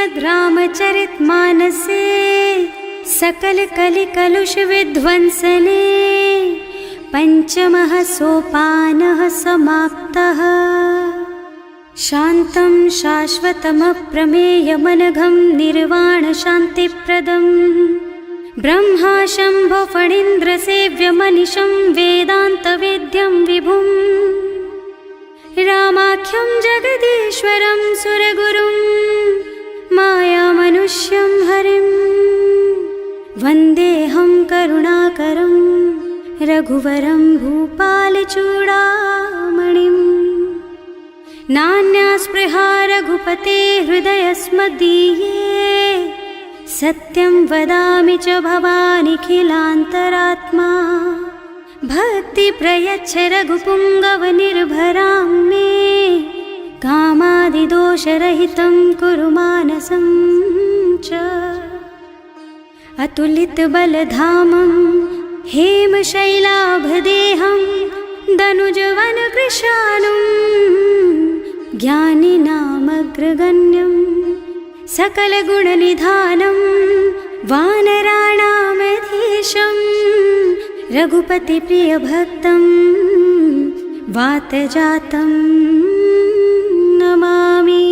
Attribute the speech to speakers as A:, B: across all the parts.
A: श्रीमद् रामचरितमानसे सकल कलि कलुष विध्वंसने पंचमः सोपानः समाप्तः। शान्तं शाश्वतमप्रमेयमनघं निर्वाण शान्तिप्रदं ब्रह्मा शम्भो फणीन्द्रसेव्यमनिशं वेदान्तवेद्यं विभुं रामाख्यं जगदीश्वरं सुरगुरुं मायामनुष्यं हरिं वन्देऽहं करुणाकरं रघुवरं भूपालचूडामणिम्। नान्यास्पृहा रघुपते हृदयस्मदीये सत्यं वदामि च भवानिखिलान्तरात्मा। भक्ति प्रयच्छ रघुपुङ्गवनिर्भरां मे कामादिदोषरहितं कुरु मानसं च। अतुलितबलधामं हेमशैलाभदेहं दनुजवनकृशानुं ज्ञानिनामग्रगण्यं सकलगुणनिधानं वानराणामधीशं रघुपतिप्रियभक्तं वातजातं नमामि।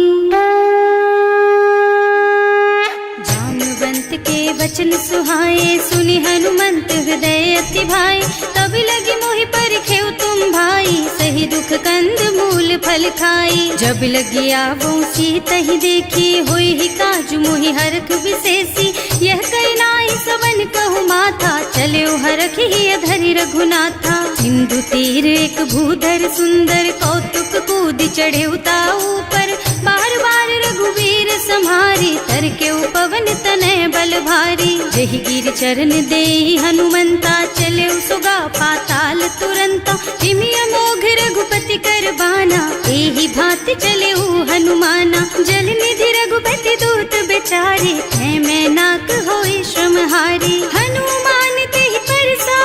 A: जाम्बवंत के वचन सुहाए सुनि हनुमंत हृदय अति भाई। तब लगी मोहि परिखेउ तुम भाई सही दुख कंद मूल फल खाई। जब लगी आवो सीतहि देखी होई ही काजु मोहि हरख विशेषी। यह कई नाई सवन कहु माथा चले हरख ही धरि रघुनाथा। सिंधु तीर एक भूधर सुंदर कौतुक कूद चढ़े ऊपर। बार बार रघुवीर सम्हारी तर के पवन तनय बल भारी। जहि गिर चरण देहि हनुमंता चले सुगा पाताल तुरंता। तिमिय मोघ रघुपति कर बाना एहि भांति चले हनुमाना। जल निधि रघुपति दूत बेचारे है मैं नाक होई श्रमहारी। हनुमान तेहि परसा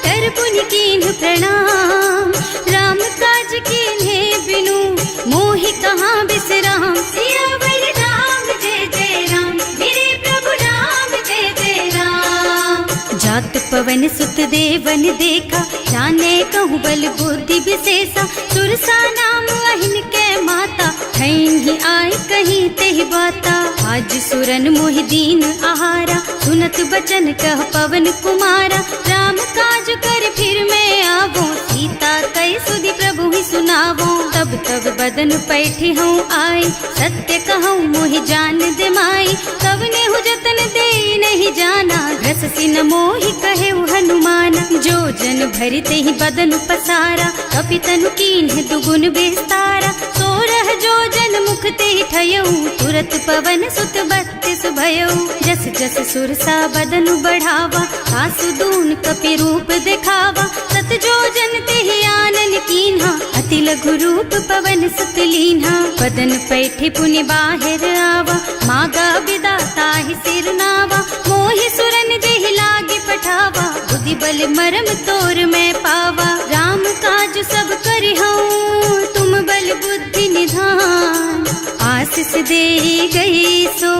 A: कर पुनि कीन्ह प्रणाम। राम काज कीन्हे बिनु मोहि कहाँ बिसराम। सियावर राम जय जय राम मेरे प्रभु राम जय जय राम। जात पवन सुत देवन देखा जाने कहूँ बल बुद्धि विशेषा। सुरसा नाम अहिन के माता खैन ही आय कहीं तेहि बाता। आज सुरन मोहि दीन आहारा सुनत बचन कह पवन कुमारा। राम काज कर फिर मैं आवो सीता कई सुधि प्रभु ही सुनावो। तब तब बदन पैठी हूँ आई सत्य कहूँ मोहि जान दे माई। कब ने हु जतन दे नहीं जाना घस सिन मोहि कहे हनुमाना। जो जन भरित ही बदन पसारा कपितनु कीन्ह दुगुन बेस्तारा। सोरह जो जन मुख ते ठयऊ तुरत पवन सुत 32 भयऊ। जस जस सुरसा बदन बढ़ावा आसु दून कपि रूप दिखावा। सत जो जन ते आनन कीन्हा अति लघु रूप पवन सुत लीन्हा। बदन पैठे पुनि बाहिर आवा मागा बिदा ताहि सिर नावा। मोहि सुरन जेहि लागे पठावा बुद्धि बल मरम तोर मैं पावा। राम काज सब करिहऊँ तुम बल बुद्धि निधान। आशीष दे गई सो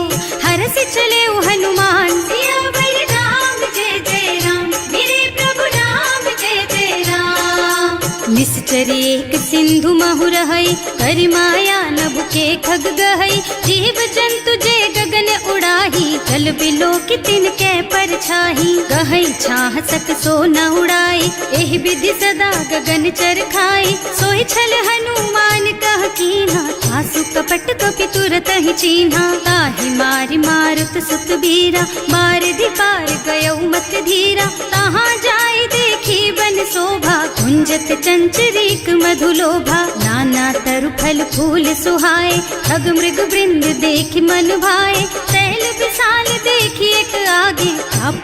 A: हरस चले हनुमान। सियावर राम जय जय राम मेरे प्रभु राम जय जय राम। निश्चर एक सिंधु महु रहई करि माया नभ के खग गहई। जीव जंतु जे गगन उड़ाही जल बिलो कि तिनके परछाही। गहई छाह सक सो न उड़ाई एहि विधि सदा गगन चर खाई। सोहि छल हनुमान कह कीन्हा आसु कपट कपि तुरत ही चीन्हा। ताहि मारि मारुत सुत बीरा बारिधि पार गयौ मत धीरा। तहाँ जाय देखी बन शोभा कुंजत चंचरीक मधुलोभा। नाना तरु फल फूल सुहाए खग मृग वृंद देखि मन भाए। तैल विशाल देखि एक आगे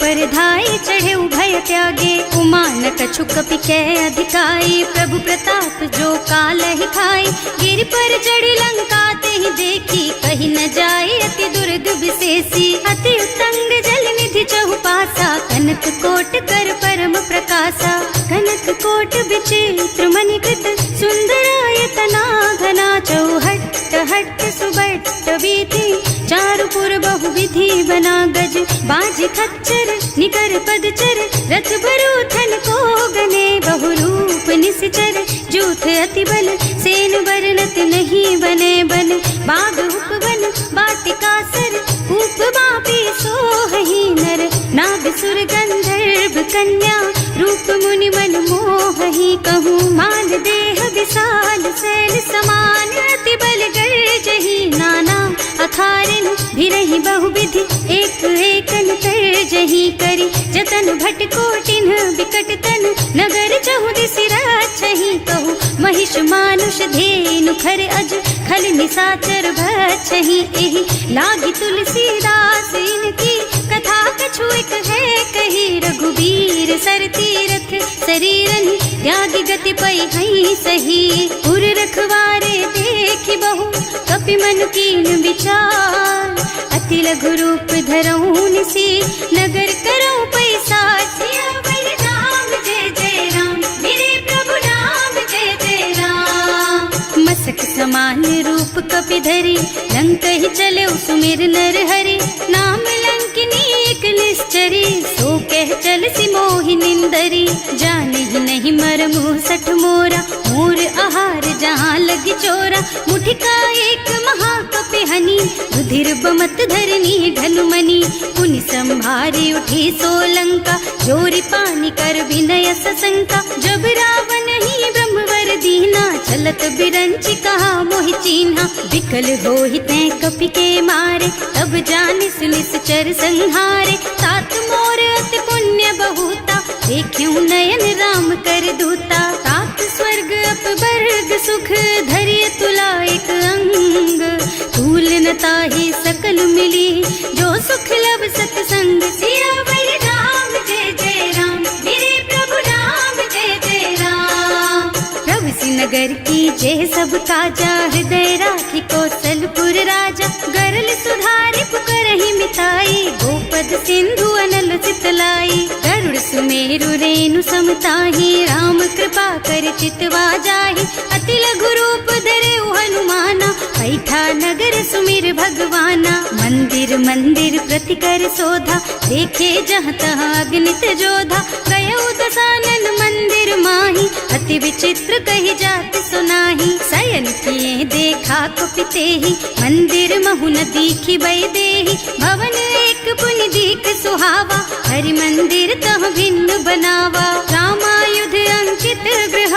A: पर धाय चढ़े भय त्यागे। उमान कछु कपि कै अधिकाई प्रभु प्रताप जो काल ही खाई। गिर पर चढ़ी लंका तेहि देखी कहीं न जाए अति दुर्ग विशेषी। अति उत्तंग जल निधि चहुपासा कनक कोट कर परम प्रकाशा। कनक कनक कोट विचित्र मणिकृत सुंदरायतना घना चौहट्ट हट्ट सुबट्ट वीथि चारुपुर बहुविधि बना गज बाज खच्चर निकर पदचर रथ बरूथन को गने बहुरूप निश्चर जूथ अति बल सेन बरनत नहीं बने बन बाग उपवन बाटिका सर कूप बापी सोहहि नर नाग सुर गंधर्व कन्या रूप मुनि मन मोहहि कहूँ मान देह विशाल शैल समान अति बल गर्जहि नाना अखारन भिरहि बहुविधि एक एकन तरजहि करि जतन भट कोटिन विकट तन नगर चहुदिसि राछहि कहूँ महिष मानुष धेनु खर अज खल निसाचर भक्षहि एहि लागी तुलसीदास इनकी कथा कछु एक है कही रघुबीर सर तीरथ शरीरनि त्यागी गति पई हई सही उर रखवारे देखि बहु कपि मन कीन विचार अति लघु रूप धरऊं निसी नगर करऊं पैसार सियावर राम जय जय राम मेरे प्रभु राम जय जय राम मसक समान रूप कपि धरि लंक ही चले सुमिर नर हरि नाम लंकिनी एक निश्चरी सो कह चल सी मोहि निंदरी जाने ही नहीं मरमु सठ मोरा मोर आहार जहाँ लगी चोरा मुठिका एक महाकपि हनी रुधिर बमत धरनी ढलुमनी पुनि संभारी उठी सोलंका जोरी पानी कर विनय सशंका जब रावण ही ब्रह्मवर दीना चलत बिरंची कहा मोहि चीन्हा विकल होहि तै कपि के मारे तब जानि सुनिश्चर संहारे तात मोर अति पुण्य बहुता देखूं नयन राम कर दूता तात स्वर्ग अपवर्ग सुख धरिय तुला एक अंग तूल न ताहि सकल मिली जो सुख लब सतसंग सियावर राम जय जय राम मेरे प्रभु राम जय जय राम प्रभु नगर की जय सब काजा हृदय राखी कौशलपुर राजा गरल सुधारि पुकरहि मिताई गोपद सिंधु अनल चितलाई गरुड़ सुमेरु रेणु समताहि राम कृपा कर चितवा जाहि अति लघु रूप धरे हनुमाना बैठा नगर सुमिर भगवाना मंदिर मंदिर प्रति कर शोधा देखे जहाँ तहाँ अगणित जोधा गयो दसानन मंदिर माही अति विचित्र कही जाति सुनाही शयन किए देखा कुपिते ही मंदिर महु न दीखी बई देही भवन एक पुनि दीख सुहावा हरि मंदिर तह भिन्न बनावा रामायुध अंकित गृह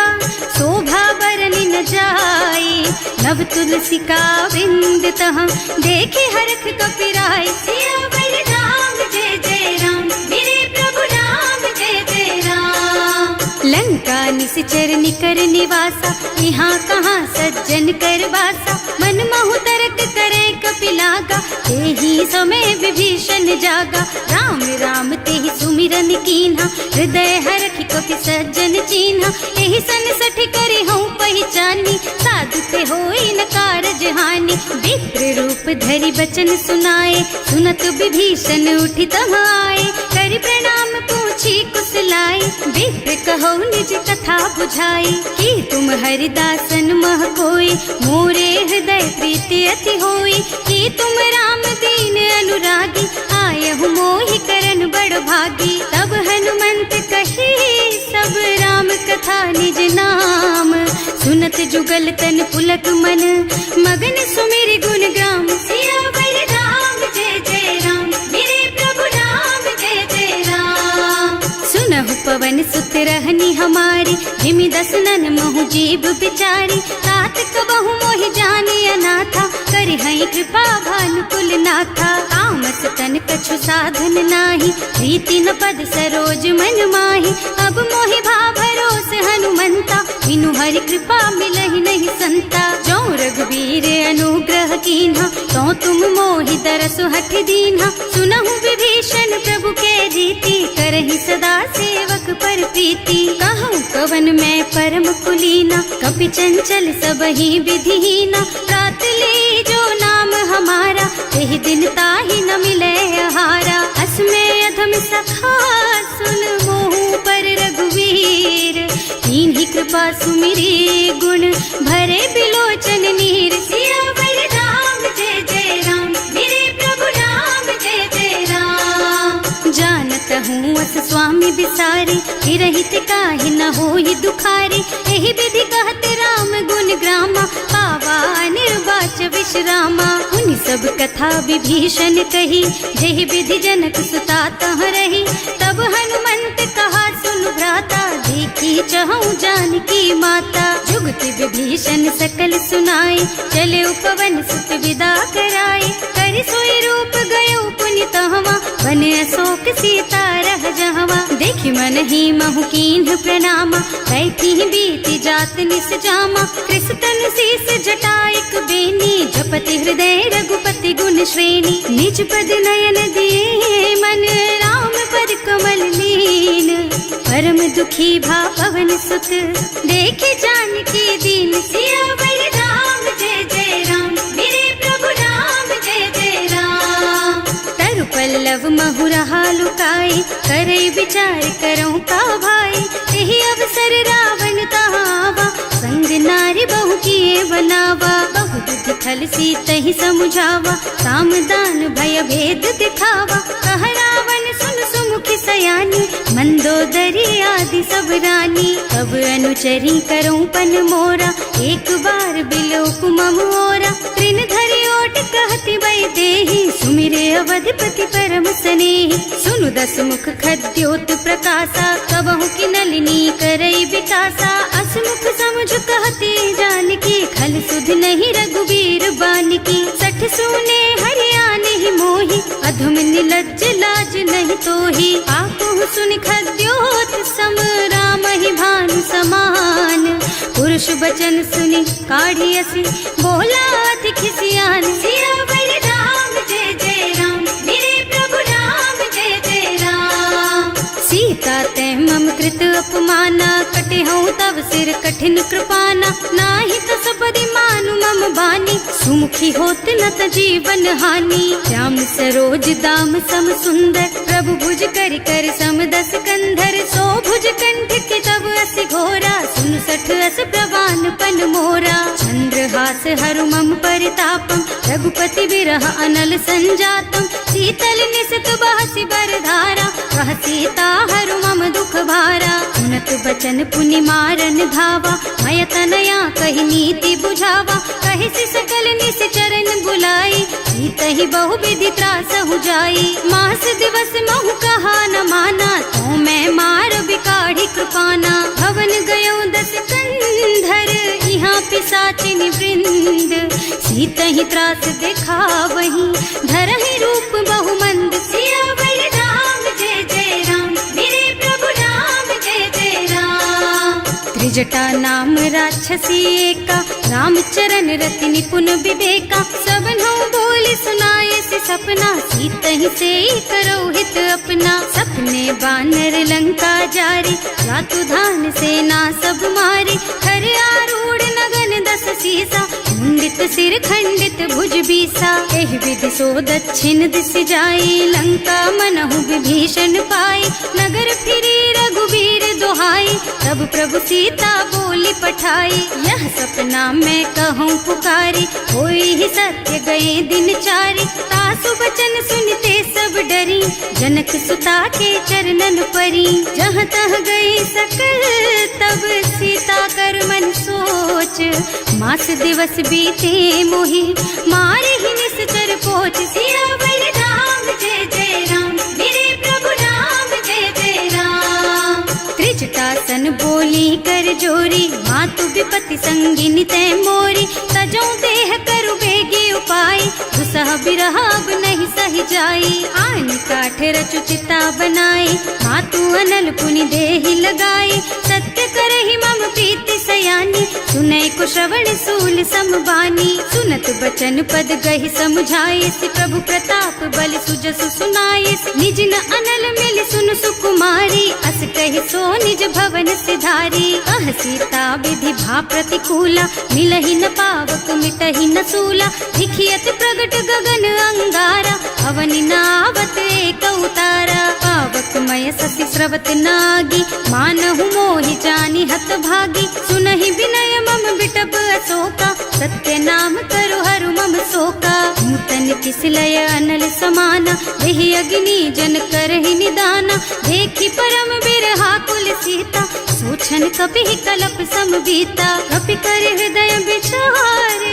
A: शोभा बरनि न जाई नव तुलसी का बिंद तह देखे हरख कपिराई सियावर राम जय जय राम मेरे प्रभु राम जय जय राम लंका निश्चर निकर निवासा यहाँ कहाँ सज्जन कर वासा मन महु तरक करे कपिलागा तेहि समय विभीषण जागा राम राम तेहि सुमिरन कीन्हा हृदय हरखि कपि सज्जन चीन्हा एहि सन सठ करि हूँ पहचानी साधु ते होई न कारज हानि विप्र रूप धरि बचन सुनाए सुनत विभीषण उठि तहाँ आए करि प्रणाम पूछी कुशलाई विप्र कहो निज कथा बुझाई कि तुम हरिदासन मह कोई मोरे हृदय प्रीति अति होई कि तुम राम दीन अनुरागी आयहु मोहि करन बड़ भागी तब हनुमंत कही सब राम कथा निज नाम सुनत जुगल तन पुलक मन मगन सुमिर गुण ग्राम सियावर राम जय जय राम मेरे प्रभु राम जय जय राम सुनहु पवन सुत रहनी हमारी जिमि दसनन महु जीव बिचारी तात कबहु मोहि जानी अनाथा करि हई कृपा भानुकुल नाथा तामस तन कछु साधन नाही प्रीति न पद सरोज मन माही अब मोहि भा भरोस हनुमंता बिनु हरि कृपा मिलहि नहीं संता जो रघुबीर अनुग्रह कीन्हा तो तुम मोहि दरसु हठ दीन्हा सुनहु विभीषण प्रभु के रीति करहि सदा सेवक पर प्रीति कहूँ कवन मैं परम कुलीना कपि चंचल सबहि विधिहीना रात ले जो नाम हमारा तेहि दिन ताहि न मिले आहारा अस में अधम सखा सुन मोहु पर रघुवीर कीन्ही कृपा सुमिरे गुण भरे बिलोचन नीर। सियावर राम जय जय राम, मेरे प्रभु राम जय जय राम। जानत हूँ अस स्वामी बिसारी, रहित काहे न होई दुखारी। एहि विधि कहते राम गुण ग्रामा, पावा निर्वाच विश्रामा। उन सब कथा विभीषण कही, जेहि विधि जनक सुता तह रही। तब हनुमंत कहा सुन भ्राता, देखी चहु जानकी माता। जुगति विभीषण सकल सुनाई, चले उपवन सुत विदा कराई। कर सोई रूप गयो पुनि तहवा, बन अशोक सीता रह जहवा। देखि मन ही महु कीन्ह प्रणामा, कैथी बीति जात निस जामा। कृष तनु शीस जटायक बेनी, जपति हृदय रघुपति गुण श्रेणी। निज पद नयन दिए मन, राम पद कमल लीन। परम दुखी भा पवन सुत, देखे जानकी दीन। सियावर राम जय जय राम, मेरे प्रभु राम जय जय राम। तरु पल्लव महु रहा लुकाई, करई विचार करऊं का भाई। यही अवसर रावण तहावा, संग नारी बहु किए बनावा। बहु बुद्धि खल सीतहि समुझावा, साम दान भय भेद दिखावा। कह रावण सुन सुमुखी सयानी, मंदोदरी आदि सब रानी। तब अनुचरी करऊं पन मोरा, एक बार बिलोक मम ओरा। त्रिन धरि ओट कहति वै देहि, सुमिरे अवधिपति परम स्नेहि। सुनु दस मुख खद्योत प्रकाशा, कबहु की नलिनी करई विकासा। असमुख समझ कहती जानकी, खल सुध नहीं रघुबीर बानकी। सठ सूने हरियाणा ही मोही, अधम निलज्ज लाज नहीं तोही। आपहु सुन खद्योत सम, राम ही भानु समान। पुरुष बचन सुनि काढ़ी असी, बोला अति खिसियान। सियावर राम जय जय राम, मेरे प्रभु राम जय जय राम। सीता ते मम कृत अपमाना, कटे हूँ तब सिर कठिन कृपाना। नाही तो सबदि मानु मम बानी, सुमुखी होत न त जीवन हानि। श्याम सरोज दाम सम सुंदर, प्रभु भुज कर कर सम दस कंधर। सो भुज कंठ के तब असि घोरा, सुन सठ अस प्रवान पन मोरा। चंद्रहास हरु मम परितापम, रघुपति विरह अनल संजातम। शीतल निसित बहसि बरधारा, कह सीता हरु मम दुख भारा। सुनत बचन पुनि मारन धावा, मय तनया कहि नीति बुझावा। कहि सि सकल निश्चरण बुलाई, सीतहि बहु विधि त्रासहु जाई। मास दिवस महु कहा न माना, तो मैं मार बिकाढ़ी कृपाना। भवन गयो दस कंधर, यहाँ पिशाचिनी वृंद। सीतहि त्रास दिखावहि, धरहि रूप बहु मंद। सियावर राम जय जय राम, मेरे प्रभु राम जय जय राम। त्रिजटा नाम राक्षसी एका, राम चरण रति निपुण विवेका। सबनहु बोली सुनाए से सपना, सीतहि से करो हित अपना। सपने बानर लंका जारी, जातु धान सेना सब मारी। खर आरूढ़ नगन दस सीसा, मुंडित सिर खंडित भुज बीसा। एहि विधि सो दक्षिण दिस जाई, लंका मनहु विभीषण पाई। नगर फिरी रघुबीर दोहाई, तब प्रभु सीता बोली पठाई। यह सपना मैं कहूँ पुकारी, होई ही सत्य गए दिन चारी। तासु बचन सुनते सब डरी, जनक सुता के चरणन परी। जहाँ तह गई सकल तब सीता कर मन सोच। मास दिवस बीते मोहि, मारे ही निश्चर पोच। सियावर राम जय जय राम, मेरे प्रभु राम जय जय राम। त्रिजटासन बोली कर जोरी, मातु विपति संगिनी तै मोरी। तजो देह करु बेगे उपाय, दुसह बिरह अब नहीं सही जाई। आन काठ रचु चिता बनाई, मातु अनल पुनि देहि लगाई। सत्य करहि मम प्रीति सयानी, सुनै को श्रवण सूल समबानी। सुनत बचन पद गहि समझाई, प्रभु प्रताप बल सुजसु सुनाई। निज न अनल मिल सुन सुकुमारी, अस कहि सो निज भवन सिधारी। कह सीता विधि भा प्रतिकूला, मिलहि न पावक मिटहि न सूला। लिखियत प्रगट गगन अंगारा, भवनि नावत एक उतारा। पावकमय शशि स्रवत नागी, मानहु मोहि जानि हत भागी। सुनहि विनय मम बिटप अशोका, सत्य नाम करु हरु मम शोका। नूतन किसलय अनल समाना, देहि अग्नि जन करहि निदाना। देखि परम बिरहा कुल सीता, सोचन कपि कलप सम बीता। कपि कर हृदय विचार,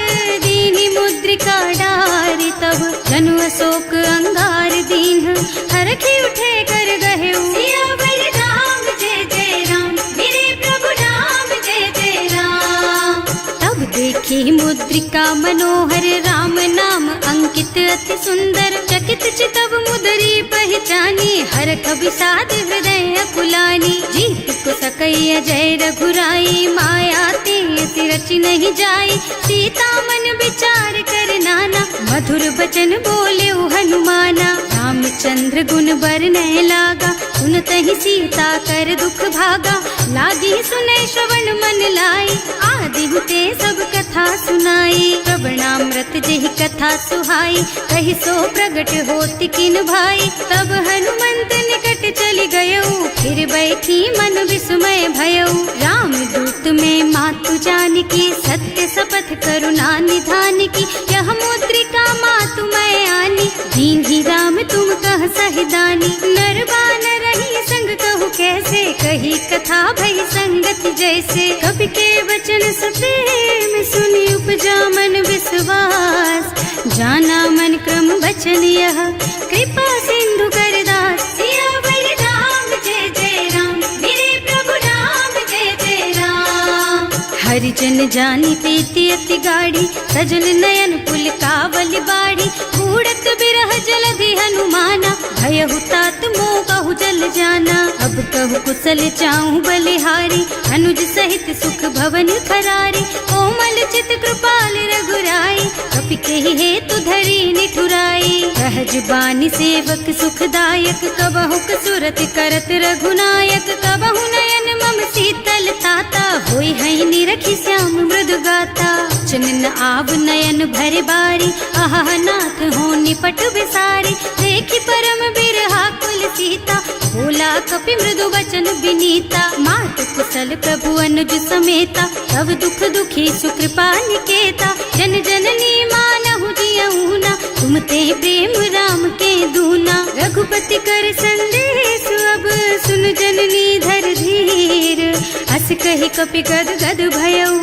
A: दीनि मुद्रिका डारि। तब जनु अशोक अंगार दीन, हरखि उठे कर गहेउ। सियावर राम जय जय राम, मेरे प्रभु राम जय जय राम। तब देखी मुद्रिका मनोहर, राम नाम अंकित अति सुंदर। चकित चितव मुदरी पहचानी, हरख विषाद हृदय अकुलानी। जीत को सकैया जय रघुराई, माया ते अति रचि नहीं जाई। सीता मन विचार कर नाना, मधुर बचन बोले हनुमाना। रामचंद्र गुण बरनय लागा, सुनतहि सीता कर दुख भागा। लागी सुनै श्रवण मन लाई, आदि हुते सब कथा सुनाई। प्रवणामृत जेहि कथा सुहाई, कहि सो प्रगट होति किन भाई। तब हनुमंत निकट चली गयऊ, फिर बैठी मन विस्मय भयऊ। राम दूत में मातु जानकी, सत्य शपथ करुणा निधान की। यह मुद्रिका मातु मैं आनी, दीन्ही राम तुम कह सहिदानी। नरबान रही संग कहु कैसे, कही कथा भई संगति जैसे। कवि के वचन सप्रेम सुनि उपजा मन विश्वास। जाना मन क्रम वचन यह, कृपा सिंधु कर दास। सियावर राम जय जय राम, मेरे प्रभु राम जय जय राम। हरिजन जानी प्रीति अति गाढ़ी, सजल नयन पुल कावल बाड़ी। बूढ़त बिरह जलधि हनुमाना, भयहु तात मोह कहु जल जाना। अब कहु कुशल चाहु बलिहारी, अनुज सहित सुख भवन खरारी। कोमल चित कृपाल रघुराई, कपि केहि हेतु धरी निठुराई। सहज बानी सेवक सुखदायक, कबहु सुरत करत रघुनायक। कबहु नयन मम शीतल ताता, होई हई निरखि श्याम मृदु गाता। चनन आव नयन भरे बारी, आहा नाथ हो निपट बिसारी। देखि परम बिरहा कुल सीता, बोला कपि मृदु वचन विनीता। मात कुशल प्रभु अनुज समेता, तब दुख दुखी सुकृपा निकेता। जन जननी मानहु जियऊना, तुम ते प्रेम राम के दूना। रघुपति कर संदेश अब सुन जननी धर धीर। हस कहि कपि गद गद भयऊ,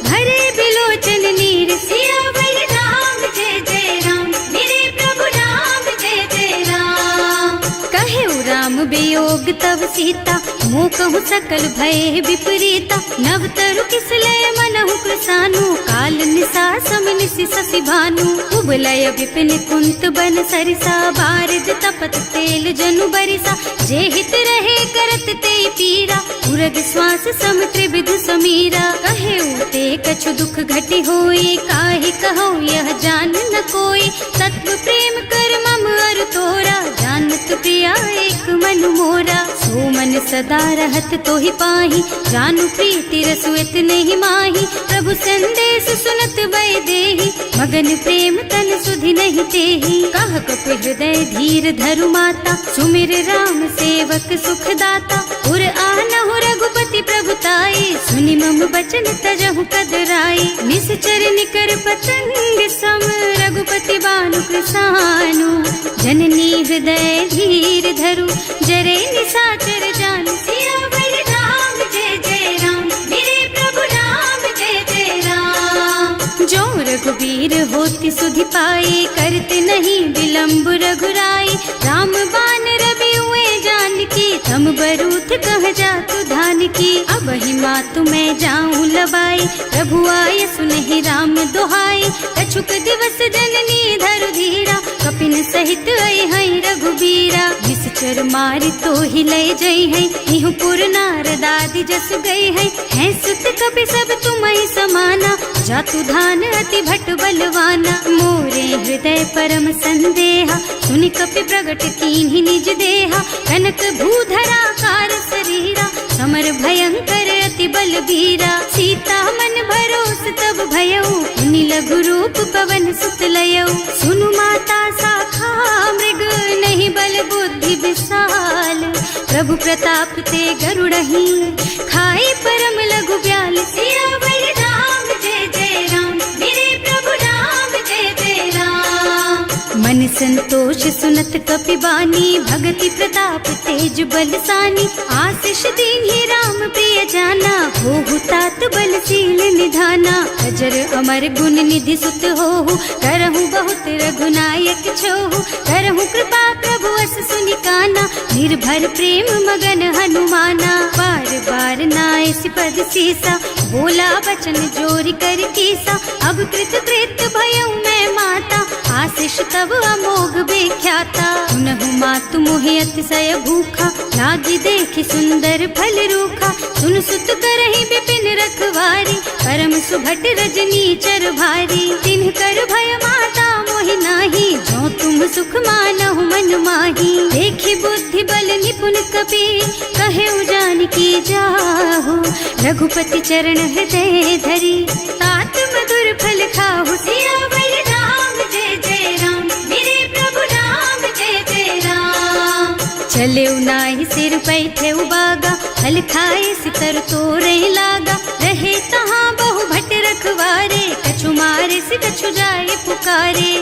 A: भरे बिलोचन नीर। सियावर राम जय जय राम, मेरे प्रभु राम जय जय राम। कहेउ राम वियोग तब सीता, मोह कहु सकल भय विपरीता। नव तरु किसलय मनहु कृसानु, काल निसा सम निसि शशि भानु। कुबलय विपिन कुंत बन सरिसा, बारिज तपत तेल जनु बरिसा। जे हित रहे करत ते पीरा, उरग श्वास सम त्रिविध समीरा। कहेउ ते कछु दुख घटी होई, काहि कहो यह जान न कोई। तत्व प्रेम कर मम अरु तोरा, जानत प्रिया एक मन मोरा। सो मन सदा रहत तोहि पाही, जानु प्रीति रसु इतने माही। प्रभु संदेश सुनत वै देहि, मगन प्रेम तन सुधि नहीं तेहि। कह कपि हृदय धीर धरु माता, सुमिर राम सेवक सुखदाता। उर आनहु रघुपति प्रभुताई, सुनि मम बचन तजहु कदराई। निश्चर निकर पतंग सम, रघुपति बानु कृसानु। जननी हृदय धीर धरु, जरे निशाचर जानु। सियावर राम जय जय राम, मेरे प्रभु राम जय जय राम। जो रघुबीर होति सुधि पाई, करते नहीं विलम्ब रघुराई। राम बान रवि हुए जानकी, थम बरूथ कह जातु धान की। अब ही मातु मैं जाऊं लबाई, प्रभु आय सुनहि राम दोहाई। कछुक दिवस जननी धरु धीरा, कपिन सहित आई हई रघुबीरा। निश्चर मारि तो ही लय जई है, इहु पुर नारद आदि जस गई है। हैं सुत कपि सब तुम्हि समाना, जातु धान अति भट बलवाना। मोरे हृदय परम संदेहा, सुनि कपि प्रगट कीन्हि निज देहा। कनक भूधरा कार शरीरा, समर भयंकर अति बलबीरा। सीता मन भरोस तब भयऊ, मुनि लघु रूप पवन सुत लयऊ। सुनु माता शाखा प्रभु प्रताप ते गरुड़ही खाए परम लघु ब्याल। सियावर राम जय जय राम, मेरे प्रभु राम जय जय राम। मन संतोष सुनत कपि बानी, भगति प्रताप तेज बलसानी। आशीष दीन्हि राम प्रिय जाना, होहु तात बलशील निधाना। अजर अमर गुण निधि सुत होहु, करहु बहुत रघुनायक छोहु। करहु कृपा प्रभु अस सुनि काना, निर्भर प्रेम मगन हनुमाना। बार बार नाइस पद सीसा, बोला बचन जोरी कर कीसा। अब कृत कृत भयउ मैं माता, आशीष तब अमोघ बेख्याता। सुनहु मातु मोहि अतिशय भूखा, लागी देखि सुंदर फल रूखा। सुन सुत करहि विपिन रखवारी, परम सुभट रजनी चर भारी। तिन्ह कर भय माता मोहि नाही, जो तुम सुख मानहु मन माही। देखि बुद्धि बल निपुण कपि, कहे उजान की जाहु। रघुपति चरण हृदय धरी, तात मधुर फल खाहु। सियावर राम जय जय राम, मेरे प्रभु राम जय जय राम। चले नाहि सिर पैठे उबागा, फल खाए सितर तोरे लागा। रहे तहाँ बहु भट रखवारे, कछु मारे से कछु जाए पुकारे।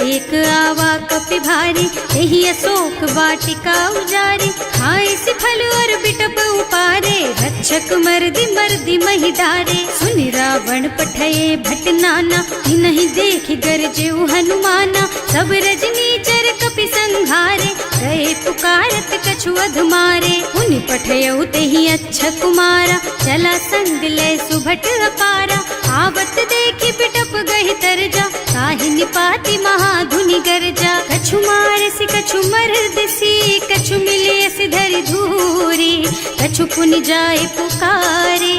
A: एक आवा कपि भारी, यही अशोक वाटिका उजारी। खाए से फल और बिटप उपारे, रक्षक मर्दी मर्दी मही डारे। सुनि रावण पठये भट नाना, नहीं देखि गरजे हनुमाना। सब रजनी चर कपि संहारे, गए पुकारत कछु अधमारे। उनि पठयउ तेहि अच्छा कुमारा, चला संग लय सुभट अपारा। आवत देखि बिटप गहि तरजा, काहि निपाति महाधुनि गरजा। कछु मारसि कछु मरदसी, कछु मिलेसि धरि धूरी। कछु पुनि जाए पुकारे,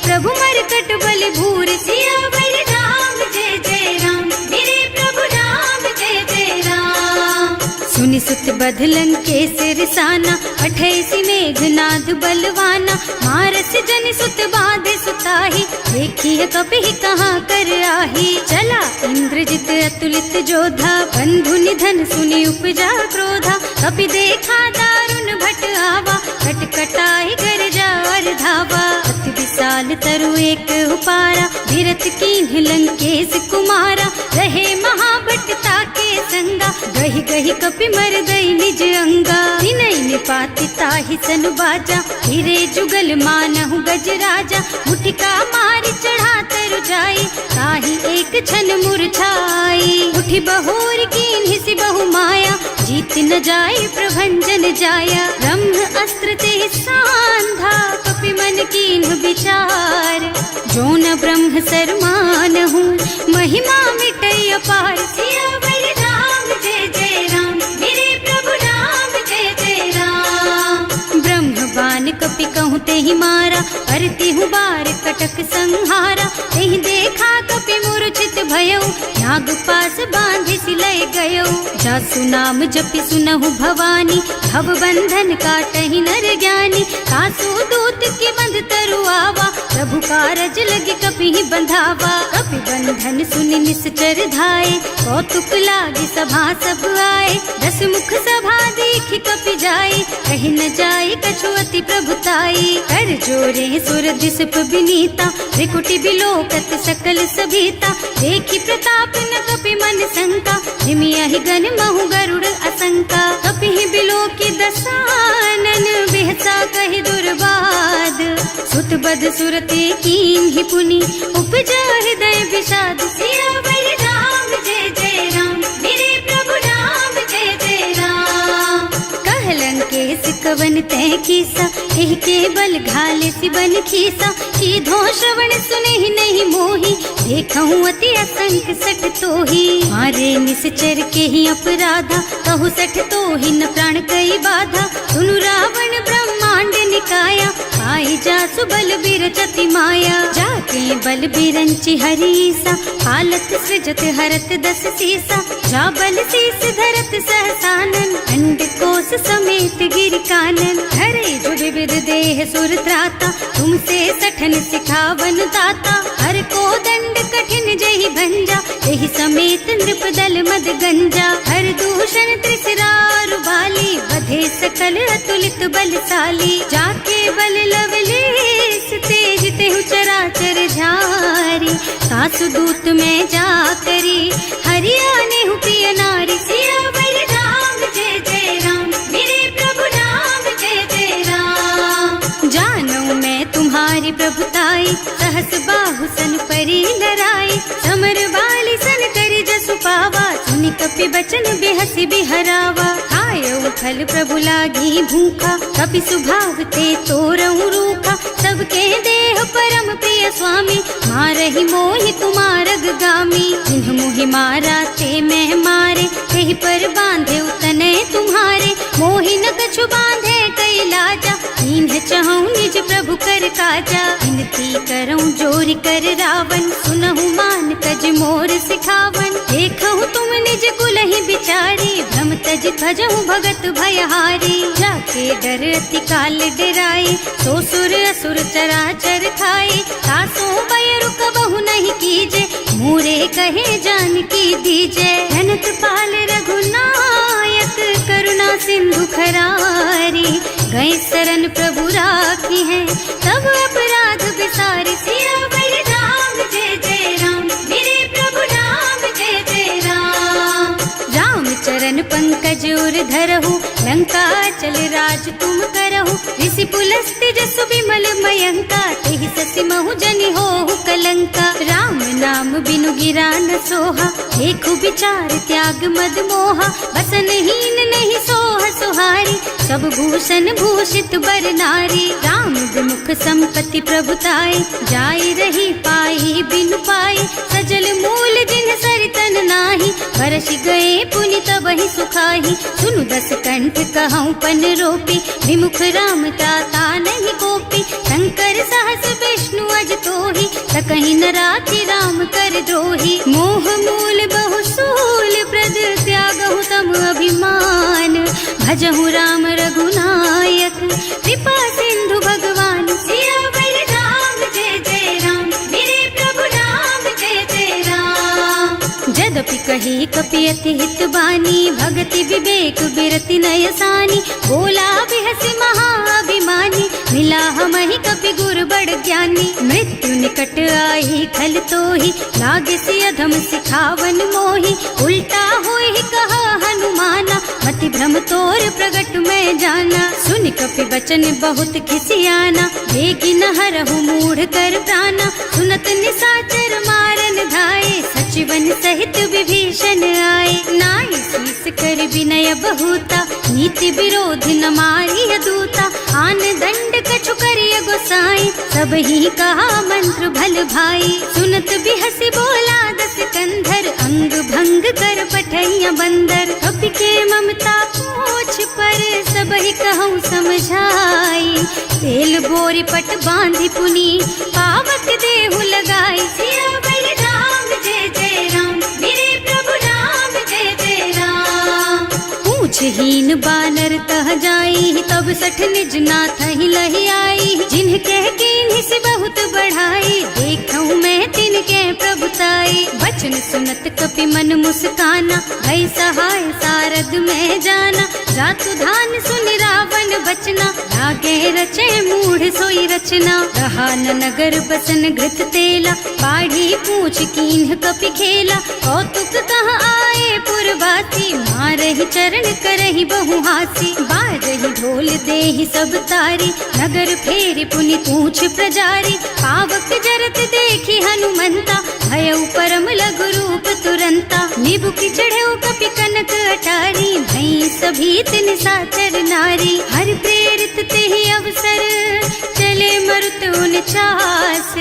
A: प्रभु मरकट बल भूरि। सियावर राम जय जय राम, मेरे प्रभु राम जय जय राम। सुनि सुत बधलन के सिरसाना, पठैसी मेघनाद बलवाना। मारस जन सुत बाधे सुताही, देखिए कपि कहाँ कर आही। चला इंद्रजित अतुलित जोधा, बंधु निधन सुनि उपजा क्रोधा। कपि देखा दारुण भट आवा, कटकटाई गरजा और धावा। अति विशाल तरु एक उपारा, धीरथ कीन्ह लंकेश कुमारा। रहे महाभट ताके संगा, गहि गहि कपि मर गई निज अंगा। विनय निपाति ताहि सन बाजा, हिरे जुगल मानहु गज राजा। मुठिका मारि चढ़ा तरु जाई, ताहि एक छन मुरझाई। उठि बहोर कीन्हि सि बहु माया, जीत न जाय प्रभंजन जाया। ब्रह्म अस्त्र ते सांधा, कपि मन कीन्ह विचार। जो न ब्रह्म सर मानहु, महिमा मिटै अपार। सियावर राम जय जय राम, मेरे प्रभु राम जय जय राम। ब्रह्म बान कपि कहूँ तेहि मारा, करती हूँ बार कटक संहारा। तेहि देखा कपि मूर्छित भयउ, नाग पास बांधि सिलय गयउ। जासु नाम जपि सुनहु भवानी, भव बंधन काटहि नर ज्ञानी। कासु दूत की बंध तरु आवा, प्रभु कारज लगी कपि बंधावा। कपि बंधन सुनि निश्चर धाये, कौतुक लागी सभा सब आए। 10 मुख सभा देखि कपि जाए, कहि न जाए कछु अति प्रभुताई। कर जोरे सुर दिसप विनीता, त्रिकुटि बिलोकत सकल सभीता। देखि प्रताप न कपि मन शंका, निमियहि गण महु गरुड़ असंका। कपि बिलोकि दसानन, बिहसा कहि दुर्बाद। सुत बद सुरते कीन्हि पुनि, उपजा हृदय विषाद। सियावर राम जय जय राम, मेरे प्रभु राम जय जय राम। कहलन केस कवन तै कीसा, एहि के बल घाले सिबन खीसा। कीधो श्रवण सुनेहि नहीं मोहि, देखहु अति असंख सठ तोहि। मारे निश्चर के ही अपराधा, कहु सठ तोहि न प्राण कई बाधा। सुनु रावण ब्रह्मांड निकाया, आई जासु बल बिरचति माया। जाके बल बिरंचि हरीसा, हालत सृजत हरत 10 सीसा। जा बल शीस धरत सहसानन, अंड कोस समेत गिर कानन। हरे जो विविध देह सुर त्राता, तुमसे सठन सिखावन दाता। हर को दंड कठिन जहि भंजा, एहि समेत नृप दल मद गंजा। हर दूषण त्रिसरारु बाली, बधे सक सकल अतुलित बलशाली, जाके बल लवलेस तेज तेहु चराचर झारी। सासु दूत में जा करी हरियाणे हूँ प्रिय नारी, सियावर राम जय जय राम, मेरे प्रभु राम जय जय राम। जानू मैं तुम्हारी प्रभुताई, सहस बाहु सन परी लराई, समर बाली सन करी जसु पावा, सुनि कपि बचन बेहसी बिहरावा। खायऊ फल प्रभु लागी भूखा, कपि सुभाव ते तोरऊ रूखा, सबके देह परम प्रिय स्वामी, मारहि मोहि कुमारग गामी। जिन्ह मोहि मारा ते मैं मारे, तेहि पर बांधे उतने तुम्हारे, मोहि न कछु बांधे कई लाजा, इन्ह चहु निज प्रभु कर काजा। विनती करऊं जोरि कर रावण, सुनहु मान तज मोर सिखावन। देखहु तुम निज कुलहि बिचारी, भ्रम तज भजहु भगत भयहारी। जाके डर अति काल डराए, सो सुर असुर चराचर खाए, तासो बैरु कबहु नहीं कीजे, मूरे कहे जानकी दीजे। जनक पाल रघुनायक करुणा सिंधु खरारी, गए शरण प्रभु राखी है, तब अपराध बिसारी। सियावर राम जय जय राम, मेरे प्रभु राम जय जय राम। राम चरण पंकज उर धरहु, लंका चल राज तुम करहु। ऋषि पुलस्त्य जसु विमल मयंका, तेहि ससि महु जनि होहु कलंका। राम नाम बिनु गिरा न सोहा, देखु विचार त्याग मद मोहा। बसन हीन नहीं सोह सुहारी, सब भूषण भूषित बर नारी। राम विमुख संपत्ति प्रभुताई, जाई रही पाई बिनु पाई। सजल मूल जिन सरितन नाही, बरस गए पुनि तबहि सुखाही। सुनु दस कंठ कहऊँ पन रोपी, विमुख राम त्राता नहीं कोपी। शंकर सहस विष्णु अज तोहि, सकहि न राखि राम कर द्रोही। मोह मूल बहु सूल प्रद, त्यागहु तम अभिमान। भजहु राम रघुनायक, कृपा सिंधु भगवान। सियावर राम जय जय राम, मेरे प्रभु राम जय जय राम। जदपि कही कपि अति हित बानी, भगति विवेक बिरति नय सानी। बोला बिहसि महाअभिमानी, मिला हमहि कपि गुर बड़ ज्ञानी। मृत्यु निकट आई खल तोहि, लागे सि अधम सिखावन मोहि। उल्टा होहि कहा हनुमाना, मति भ्रम तोर प्रगट में जाना। सुनि कपि बचन बहुत खिसियाना, बेगी न हरहु मूढ़ कर प्राणा। सुनत निसाचर मारन धाये, सचिवन सहित विभीषण आए। नाई शीस कर विनय बहुता, नीति विरोध न मारिय दूता। आन दंड कछु करिय गोसाई, सब ही कहा मंत्र भल भाई। सुनत बिहसि बोला दस कंधर, अंग भंग कर पठैया बंदर। कपि के ममता पूछ पर, सब ही कहूँ समझाई। तेल बोरी पट बांधि पुनी, पावक देहु लगाई। सियावर राम जय जय राम, मेरे प्रभु राम जय जय राम। पूछहीन बानर तह जाई, तब सठ निज नाथ ही लही आई। जिन्ह कह कीन्हि से बहुत बढ़ाई, देखऊँ मैं तिनके प्रभुताई। वचन सुनत कपि मन मुस्काना, भई सहाय सारद में जाना। जातु धान सुनि रावण बचना, लागे रचे मूढ़ सोई रचना। रहा न नगर बसन घृत तेला, बाढ़ी पूछ कीन्ह कपि खेला। कौतुक कह आए पुरवासी, मारहि चरण करहि बहु हासी। बाजहि ढोल देहि सब तारी, नगर फेरि पुनि पूछ प्रजारी। पावक जरत देखि हनुमंता, भयउ परम लघु रूप तुरंता। निबुकि चढ़ऊ कपि कनक अटारी, भई सभीत निसाचर नारी। हर प्रेरित तेहि अवसर, चले मरुत उनचास।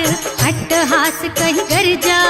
A: अट्टहास कहि गर्जा,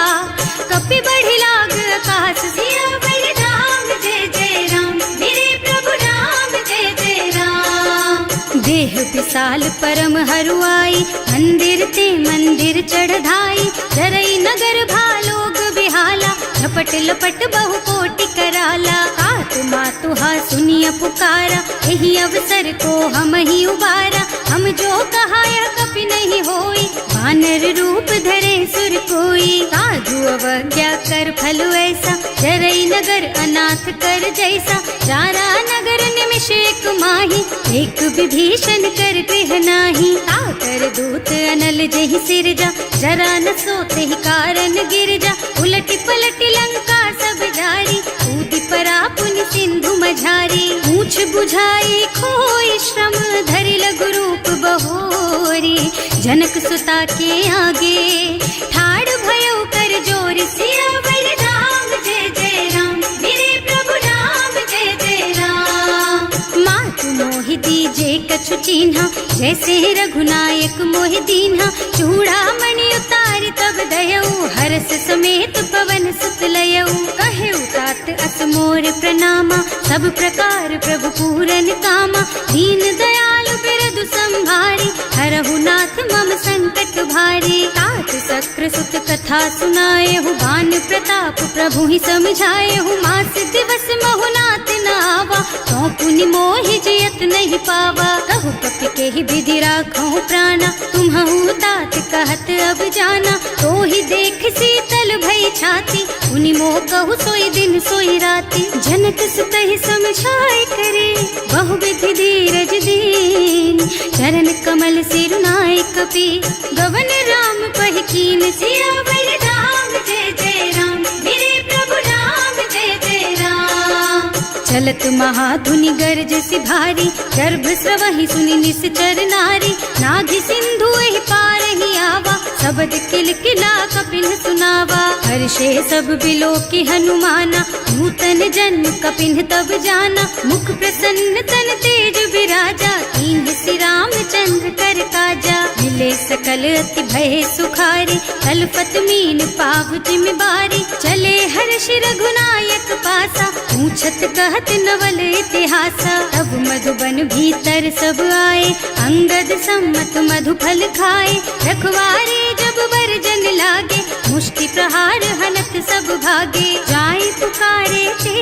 A: कपि बढ़ि लाग आकाश। सियावर राम जय जय राम, मेरे प्रभु राम जय जय राम। देह विशाल परम हरुआई, मंदिर ते मंदिर चढ़धाई। जरई नगर भालोग बिहाला, झपट लपट बहु कोटि कराला। आतु मातु हा सुनिय पुकारा, यही अवसर को हम ही उबारा। हम जो कहा यह कपि नहीं होई, वानर रूप धरे सुर कोई। साधु अवज्ञा कर फल ऐसा, जरई नगर अनाथ कर जैसा, जारा नगर निमिष एक माही, एक विभीषण कर गृह नाही। ताकर दूत अनल जहि सिरजा, जरा न सोते ही कारण गिर जा। उलटी पलटी लंका सब जारी, कूदी परा पुनि सिंधु मझारी। पूछ बुझाई खोई श्रम, धरि लघु रूप बहोरी। जनक सुता के आगे, ठाड़ भयो कर जोर। सियावर राम जय जय राम, मेरे प्रभु राम जय जय राम। मातु मोहि दीजे कछु चिन्हा, जैसे रघुनायक मोहि दीन्हा। चूड़ामणि उतारि तब दयऊ, हरस समेत पवन सुत लयऊ। कहेउ तात अस मोर प्रणामा, सब प्रकार प्रभु पूरन कामा। दीन दयालु बिरदु संभारी, हरहु नाथ मम संकट भारी। तात सक्र सुत कथा सुनाएहु, बान प्रताप प्रभु ही समझाएहु। मास दिवस महु नाथ न आवा, तो पुनि मोहि जियत नहीं पावा। कहु कपि के ही विधि राखहु प्राणा, तुम्हु तात कहत अब जाना। तो ही देख शीतल भई छाती, पुनि मोह कहु सोई दिन सोई राती। जनक सुतहि समझाए करे, बहु विधि धीरज दीन। चरण कमल सिरुनाए कपि, गवन राम पहि कीन। सियावर राम जय जय राम, मेरे प्रभु राम जय जय राम। चलत महाधुनि गर्ज सि भारी, गर्भ स्रवहि सुनि निश्चर नारी। नाभि सिंधु एहि पार ही आवा, शब्द किलकिला कपिन सुनावा। हर्षे सब बिलो की हनुमाना, नूतन जन्म कपिन तब जाना। मुख प्रसन्न तन तेज विराजा, कीन्ह श्री रामचंद्र कर काजा। मिले सकल अति भय सुखारी, कलपत मीन पाव जिम्मेवारी। चले हर्ष रघुनायक पासा, पूछत कहत नवल इतिहासा। तब मधुबन भीतर सब आए, अंगद सम्मत मधु फल खाए। रखवारे जब बरजन लागे, मुष्टि प्रहार हनत सब भागे। जाय पुकारे ते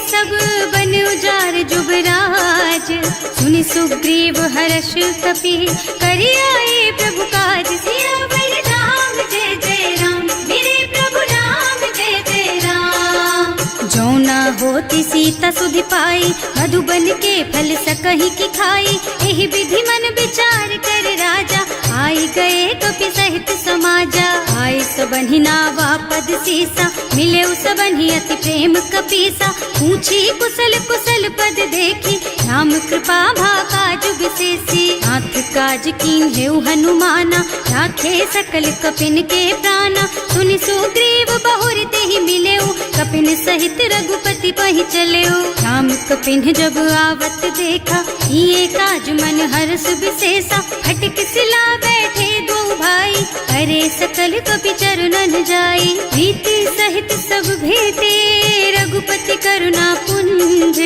A: सब, बन उजार जुबराज। सुनि सुग्रीव हर्ष कपि, करि आए प्रभु काज। सियावर राम जय जय राम, मेरे प्रभु राम जय जय राम। जो ना होती सीता सुधि पाई, मधुबन के फल सकहि की खाई। एहि विधि मन विचार कर राजा, आई गए कपि सहित समाजा। आए सबन्हि नावा पद सीसा, मिले सबन्हि अति प्रेम कपीसा। पूछी कुशल कुशल पद देखी, राम कृपा भाका जुग सेसी। नाथ काज कीन्हेउ हनुमाना, राखे सकल कपिन के प्राणा। सुनि सुग्रीव बहुर तेहि मिलेउ, कपिन सहित रघुपति पहि चलेउ। राम कपिन जब आवत देखा, ये काज मन हर्ष विशेषा। फटक सिला बैठे दो भाई, अरे सकल कपि चरणन जाई। प्रीति सहित सब भेटे, रघुपति करुणा पुंज।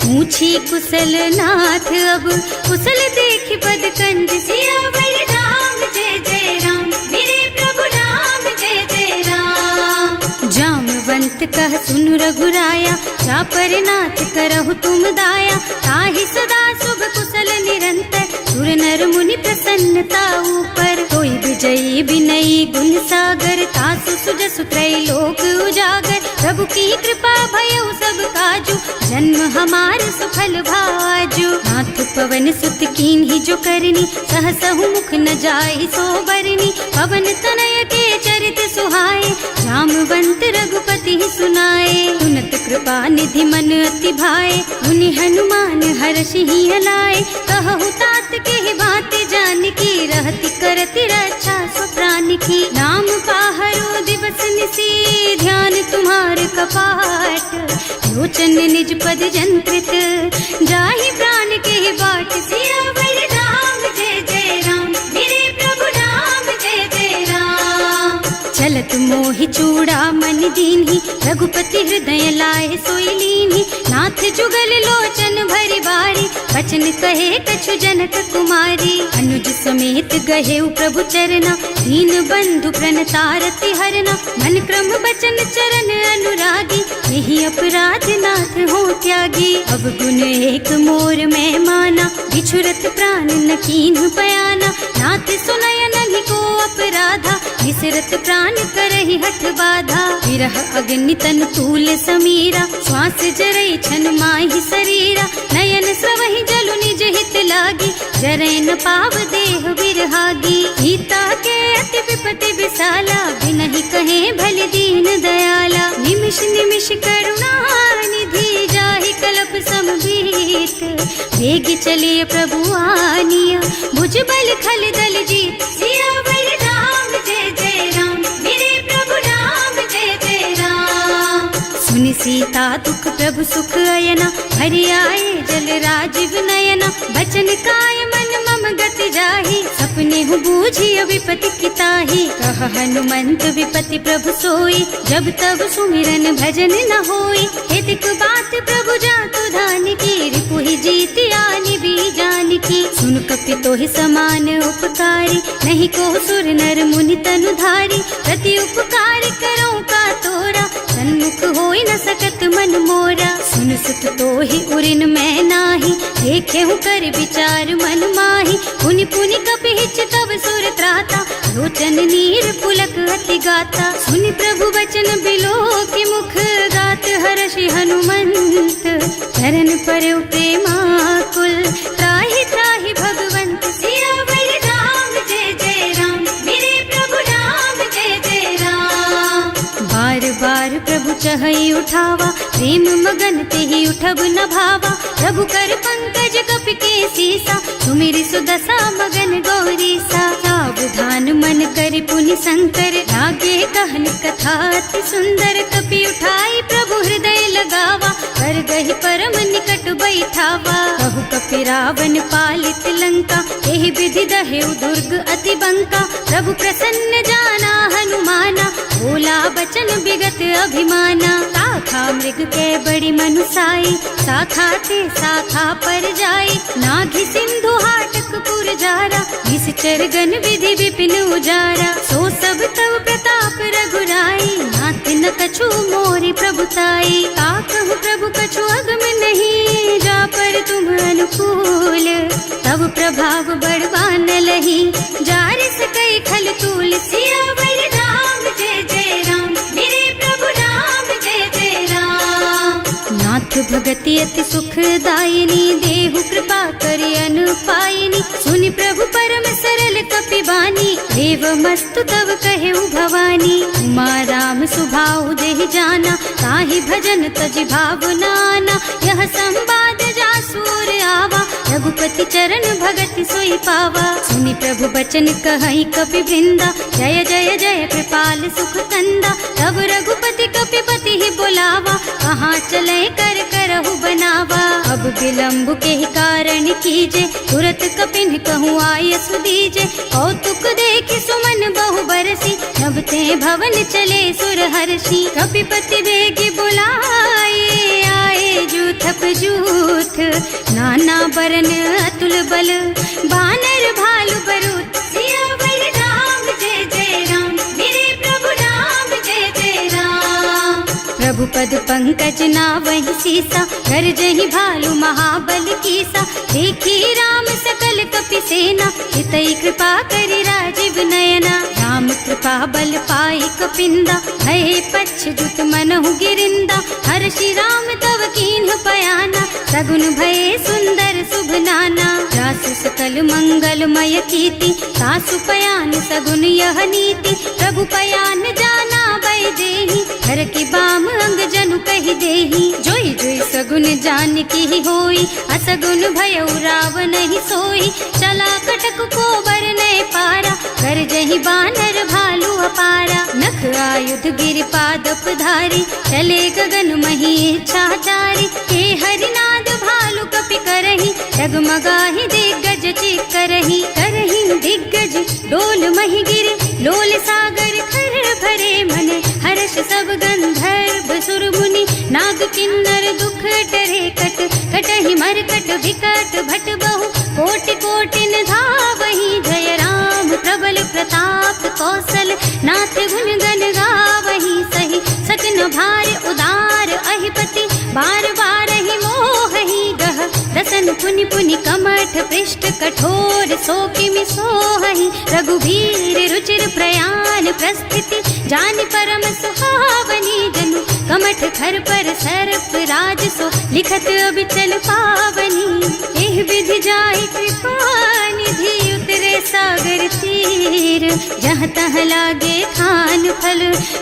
A: पूछी कुशल नाथ अब, कुशल देखि पद कंज। सियावर राम जय जय राम, मेरे प्रभु राम जय जय राम। जामवंत कह सुनु रघुराया, चापर नाथ करहु तुम दाया। ताहि सदा शुभ कुशल निरंतर, सुर नर मुनि प्रसन्नता ऊपर। कोई विजयी विनयी गुण सागर, तासु सुजसु त्रैलोक उजागर। प्रभु की कृपा भयउ सब काजू, जन्म हमार सुफल भाजू। नाथ पवन सुत कीन्ही जो करनी, सहसहु मुख न जाहि सो बरनी। पवन तनय के चरित सुहाए, जामवंत रघुपति सुनाए। सुनत कृपा निधि मन अति भाए, मुनि हनुमान हर्षि हलाए। कहु तात के बात जानकी, रहति करति रक्षा सो प्राण की। नाम पाहरो दिवस निसी, ध्यान तुम्हार कपाट। लोचन निज पद जंत्रित, जाहि प्राण के बाट। सियावर राम जय जय राम, मेरे प्रभु राम जय जय राम। चलत मोहि चूड़ामणि दीन्ही, रघुपति हृदय लाए सोई लीन्ही। नाथ जुगल लोचन भरि बारी, बचन कहे कछु जनक कुमारी। अनुज समेत गहेउ प्रभु चरना, दीन बंधु प्रणतारति हरना। मन क्रम बचन चरण अनुरागी, यही अपराध नाथ हो त्यागी। अब गुण एक मोर मैं माना, बिछुरत प्राण न कीन्ह बयाना। नाथ सुनयन किन्हीं को अपराधा, विसरत प्राण करहि हठ बाधा। विरह अग्नि तन तूल समीरा, श्वास जरई छन माहि शरीरा। नयन स्रवहि जलु निज हित लागी, जरै न पाव देह बिरहागी। गीता के अति विपति विशाला, बिनहि कहे भले दीन दयाला। निमिष निमिष करुणा निधि, जाहि कल्प समभीत। वेग चलिए प्रभु आनिया, भुज बल खल दल जीत। सियावर राम जय जय राम, मेरे प्रभु राम जय जय राम। सुनि सीता दुख प्रभु सुख अयना, हरि आए जल राजीव नयना। बचन काय मन मम गति जाहि, सपने हूँ बूझिय विपति किताहि। कह हनुमंत विपति प्रभु सोई, जब तब सुमिरन भजन न होई। हेतिक बात प्रभु जातु धान की, रिपुहि जीति आनि बीजान की। सुन कपि तोहि समान उपकारी, नहीं को सुर नर मुनि तनु धारी। प्रति उपकार करो का तोरा, सन्मुख होई न सकत मन मोरा। सुन सुत तोहि उरिन मैं नाही, देखे हूँ कर विचार मन माही। पुनि पुनि कपि हिच तब सुर त्राता, लोचन नीर पुलक अति गाता। सुनि प्रभु बचन बिलो की मुख, गात हर्षि हनुमंत। चरण परउ प्रेमाकुल, त्राहि त्राहि भगवंत। सियावर राम जय जय राम, मेरे प्रभु राम जय जय राम। बार बार प्रभु चहई उठावा, प्रेम मगन तेहि उठब न भावा। प्रभु कर पंकज कपि के सीसा, सुमिरि सुदशा मगन गौरीसा। सावधान मन करि पुनि शंकर, लागे कहन कथा अति सुंदर। कपि उठाई प्रभु हृदय लगावा, कर गहि परम निकट बैठावा। कहु कपि रावण पालित लंका, एहि विधि दहेउ दुर्ग अति बंका। प्रभु प्रसन्न जाना हनुमाना, बोला बचन विगत अभिमाना। शाखा मृग के बड़ी मनुसाई, शाखा ते शाखा पर जाई। नाघि सिंधु हाटक पुर जारा, निश्चर गण विधि विपिन उजारा। सो सब तव प्रताप रघुराई, नाथ न कछु मोरि प्रभुताई। का कहु प्रभु कछु अगम नहीं, जा पर तुम अनुकूल। तब प्रभाव बड़वान लही, जार सकई खल तूल। सियावर राम जय जय राम, मेरे प्रभु राम जय जय राम। नाथ भगति अति सुखदायिनी, देहु कृपा करि अनुपायिनी। सुनि प्रभु परम सरल कपि बानी, देव मस्तु तव कहेउ भवानी। उमा राम सुभाउ देहि जाना, ताहि भजन तजि भावनाना। यह संवाद जासुर आवा, रघुपति चरण भगति सोई पावा। सुनि प्रभु बचन कहई कपि वृंदा, जय जय जय कृपाल सुख कंदा। तब रघुपति कपि पति ही बोलावा, कहाँ चले कर करहु बनावा। अब विलम्ब के कारण कीजे, तुरत कपिन कहूँ आय सुदीजे। कौतुक देखि सुमन बहु बरसी, नभ ते भवन चले सुर हर्षि। कपिपति बेगी बुलाए, आए जूथप जूथ। नाना बरन अतुल बल, बानर भालु बरूथ। सियावर राम जय जय राम, मेरे प्रभु राम जय जय राम। प्रभु पद पंकज नावहि सीसा, गरजहि भालु महाबल कीसा। देखी राम सकल कपि सेना, हितई कृपा करि राजीव नयना। राम कृपा बल पाई कपिंदा, भय पच्छ्युत मनहु गिरिंदा। हर्षि राम तव कीन्ह पयाना, सगुन भये सुंदर शुभ नाना। जासु सकल मंगलमय कीर्ति, सासु पयान सगुन यह नीति। प्रभु पयान जाना वै देहि, हर की बाम अंग जनु कहि देहि। जोई जोई सगुन जान की होई, असगुन भयउ रावण ही सोई। चला कटक को बरनै पारा, कर जहि बानर भालु अपारा। नख आयुध गिरि पादप धारी, चले गगन मही इच्छाचारी। के हरिनाद भालु कपि करहि, डगमगाहि दिग्गज चित करहि। करहि दिग्गज डोल मही गिरि, लोल सागर खर भरे मन। हर्ष सब गंधर्व सुर मुनि, नाग किन्नर दुख टरे कट। कटहि मरकट विकट भट बहु, कोटि कोटिन धावहि। जय राम प्रबल प्रताप कौशल, नाथ गुण गण गावहि सही। सकन भार उदार अहिपति, बार बार ही मोहि गह। दस सन पुनि पुनि कमठ पृष्ठ कठोर सो किमि सोहहि रघुवीर रुचिर प्रयाण प्रस्थिति जानि परम सुहावनी जनु कमठ खर पर सर्प राज सो लिखत अबिचल पावनी एह विधि जाहि कृपा निधि उतरे सागर तीर जहाँ तहाँ लागे खान फल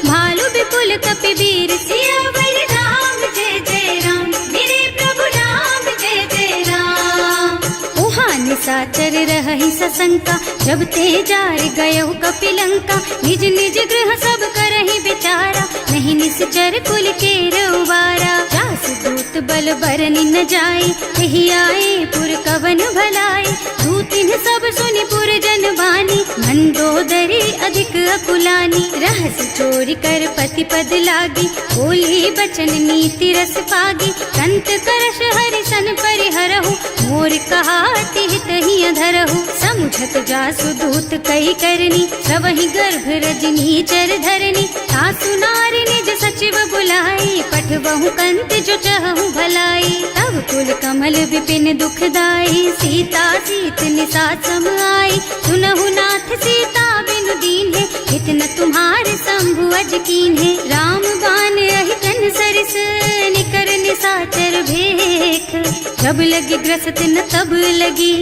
A: भालु विपुल कपिवीर सियावर राम जय जय राम मेरे प्रभु राम जय जय राम। उहाँ निशाचर रहहि सशंका जब ते जार गयो कपिलंका निज निज गृह सब करहि विचारा नहीं निश्चर कुल के उबारा जास दूत बल बरनि न जाई यही आए पुर कवन भलाई दूतिन सब सुनि पुर जन बानी मंदोदरी अधिक अकुलानी रहस चोरी कर पति पद लागी बोली बचन नीति रस पागी कंत करश हरि सन परिहरहु मोर कहाति हित ही अधरहु समुझत जासु दूत कही करनी सवहि गर्भ रजनी चर धरनी सासु नारी निज सचिव बुलाई पठवहु कंत जो चहु भलाई तब कुल कमल विपिन दुखदाई सीता सीत निसात सम आई सुनहु नाथ सीता बिनु दीन है इतना तुम्हारे शंभु अज कीन है राम बान अहितन सरिस निकर निसाचर भेख जब लगी ग्रसत न तब लगी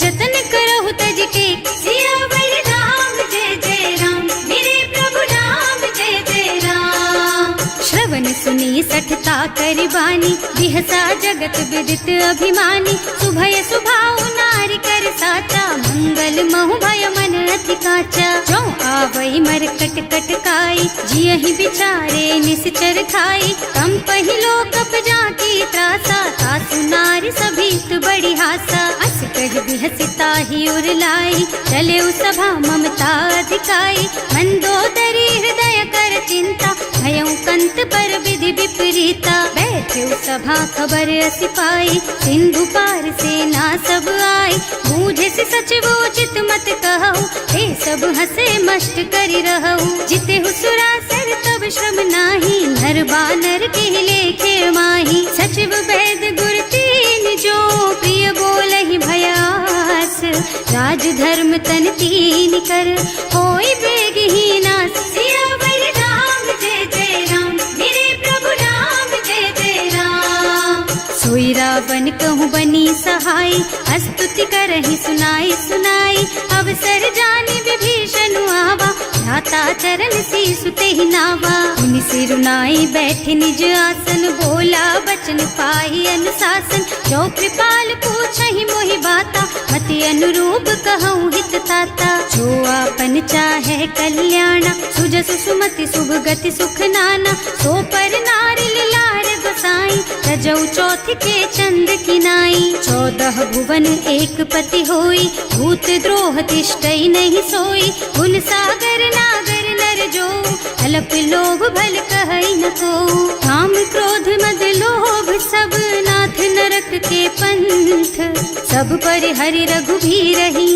A: जतन करहु तज के सियावर राम जय जय राम मेरे प्रभु राम जय जय राम। श्रवण सुनी सठता करिबानी बिहसा जगत विदित अभिमानी सुभय सुभाउ नारी कर साचा मंगल महु भय मन अति काचा जो आवई मरकट कटकाई जियहि बिचारे निश्चर खाई कम पहिलो कप जाकी त्रासा सासु नारी सभीत बड़ी हासा अस कह बिहसिता ही उर लाई चले सभा ममता अधिकाई मंदोदरी हृदय कर चिंता भयउ कंत पर विधि विपरीता बैठे सभा खबर असी पाई सिंधु पार सेना सब आई बूझे से सचिव उचित मत कहु हे सब हंसे मस्त करि रहु जिते हुसुरासर तब श्रम नाही नर बानर के लेखे माही सचिव वैद गुर तीन जो प्रिय बोलहि भयास राज धर्म तन तीन कर होई बेगहीना सियावर राम जय जय राम मेरे प्रभु राम जय जय राम। सोई रावण कहूँ बनी सहाय स्तुति करहि सुनाई सुनाई अवसर जानी विभीषण आवा भ्राता चरण शीसु तेहि नावा मुनि सिरुनाई बैठे निज आसन बोला बचन पाई अनुशासन जो कृपाल पूछहि मोहि बाता मति अनुरूप कहूँ हित ताता जो आपन चाहे कल्याणा सुजस सुमति शुभ गति सुख नाना सो पर नारी लार गोसाई रजौ चौथ के चंद किनाई 14 भुवन एक पति होई भूत द्रोह तिष्ठई नहीं सोई गुण सागर नागर नर जो अल्प लोभ भल कहई न को काम क्रोध मद लोभ सब नाथ नरक के पंथ सब पर हरि रघुबीर रही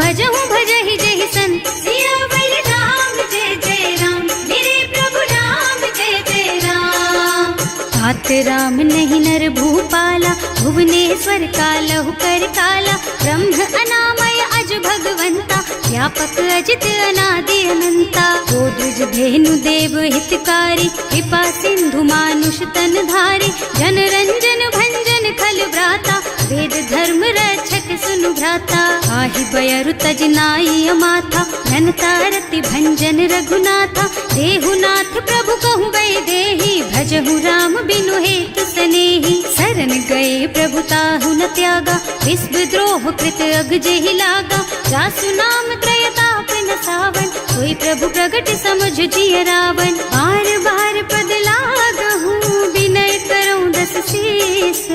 A: भजहु भजहि जहि सन सियावर राम जय जय राम मेरे प्रभु राम जय जय राम। तात राम नहीं नर भूपाला भुवनेश्वर कालहु कर काला ब्रह्म अनामय अज भगवंता व्यापक अजित अनादि अनंता गोद्विज धेनु देव हितकारी कृपा सिंधु मानुष तन धारी जन रंजन भंजन खल भ्राता वेद धर्म रक्षक सुनु भ्राता आहि बयरु तज नाई अमाथा घनता रति भंजन रघुनाथा देहुनाथ प्रभु कहु गए देहि भजहु राम बिनु हेतु सनेहि शरण गए प्रभु ताहु न त्यागा विश्व द्रोह कृत अग जेहि लागा जासु नाम त्रयताप न सावन कोई प्रभु प्रगट समझ जिय रावण बार बार पद लागहु विनय करऊं दस शीस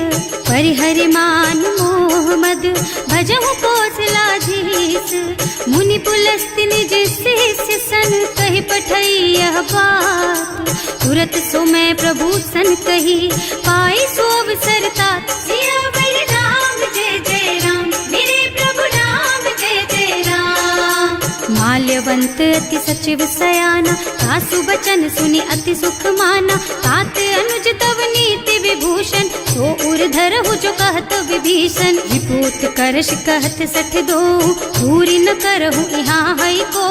A: परिहरि मान मोह मद भजहु कौशलाधीश मुनि पुलस्त्य निज शिष्य सन कहि पठई यह बात तुरत सो मैं प्रभु सन कही पाई सो अवसर तात सियावर राम जय जय राम मेरे प्रभु राम जय जय राम। माल्यवंत अति सचिव सयाना सासु बचन सुनि अति सुख माना तात अनुज तव नीति विभूषण सो उर धरहु गयऊ जो कहत विभीषण, विपूत करश कहत सठ दो, दूरी न करहु यहाँ है को,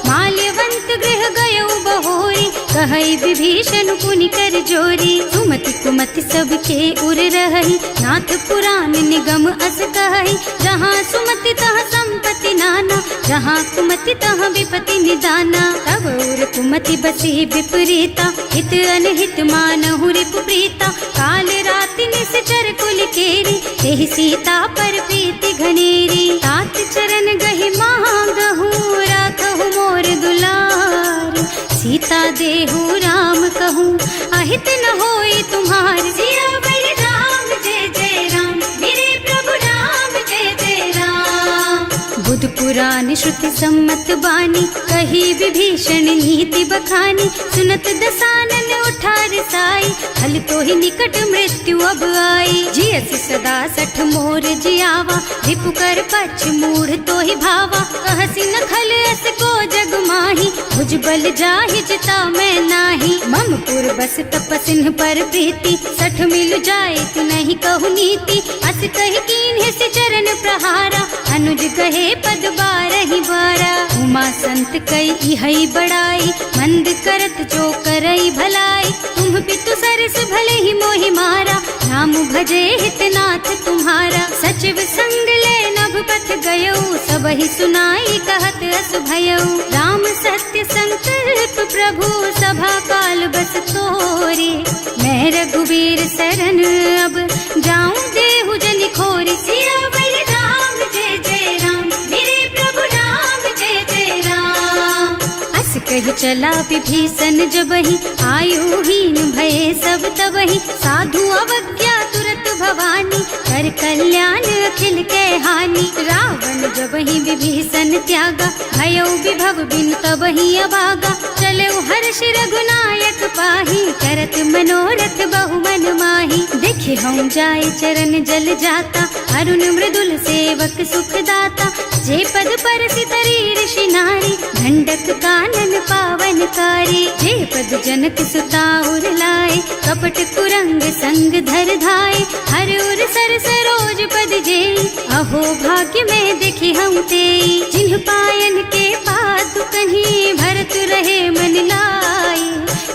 A: माल्यवंत गृह गयऊ बहोरी, कहई विभीषण पुनि कर जोरी, सुमति कुमति सबके उर रही, नाथ पुराण निगम अस कहई, जहाँ सुमति तहाँ संपत्ति नाना, जहाँ कुमति तहाँ विपत्ति निदाना, तब उर कुमति बसी विपरीता, हित अनहित मानहु रिपु प्रीता, काल राति निश्चर कुल केरी, तेहि सीता पर प्रीति घनेरी, तात चरण गहि मांगहु, राखहु मोर दुलार, सीता देहु राम कहूँ, अहित न होई तुम्हार, सियावर राम जय जय राम, मेरे प्रभु राम जय जय राम। बुध पुराण श्रुति सम्मत बानी, कही विभीषण नीति बखानी, सुनत दसानन उठा रसाई, हल तो ही निकट मृत्यु अब आई, जियस सदा सठ मोर जियावा, रिपु कर पछ मूढ़ तो ही भावा, कहसी न खल अस को जग माही, भुज बल जाहि जिता मैं नाही, मम पुर बस तपसिन पर प्रीति, सठ मिल जाए तु नहीं कहु नीति, अस कहि कीन्हे से चरण प्रहारा, अनुज कहे पद बारहि बारा, उमा संत कई इहई बड़ाई, मंद करत जो करई भलाई, तुम पितु सरस भले ही मोहि मारा, नाम भजे हितनाथ तुम्हारा, सचिव संग ले नभ पथ गयऊ, सबहि सुनाई कहत अस भयऊ, राम सत्य संकल्प प्रभु सभा काल बस तोरे, मैं रघुवीर शरण अब जाऊं देहु जनि खोरी, सियावर राम जय जय राम, मेरे प्रभु राम जय जय राम। अस कहि चला विभीषण जबहि, आयुहीन भये सब तबहि, साधु अवज्ञा तुरत भवानी, कर कल्याण अखिल के हानि, रावण जबहि विभीषण त्यागा, भयो विभव बिनु तबहि अभागा, चलऊ हर्ष रघुनायक पाही, करत मनोरथ बहु मन माही, देखे हम जाए चरण जल जाता, अरुण मृदुल सेवक सुख दाता, जे पद पर सितरी ऋषि नारी, दंडक कानन पावन कारी, जे पद जनक सुता उर लाए, कपट कुरंग संग धर धाए, हर उर सर सरोज पद जेई, अहो भाग्य में देखी हम तेई, जिन्ह पायन के पादु कन्ही, भरत रहे मन लाई,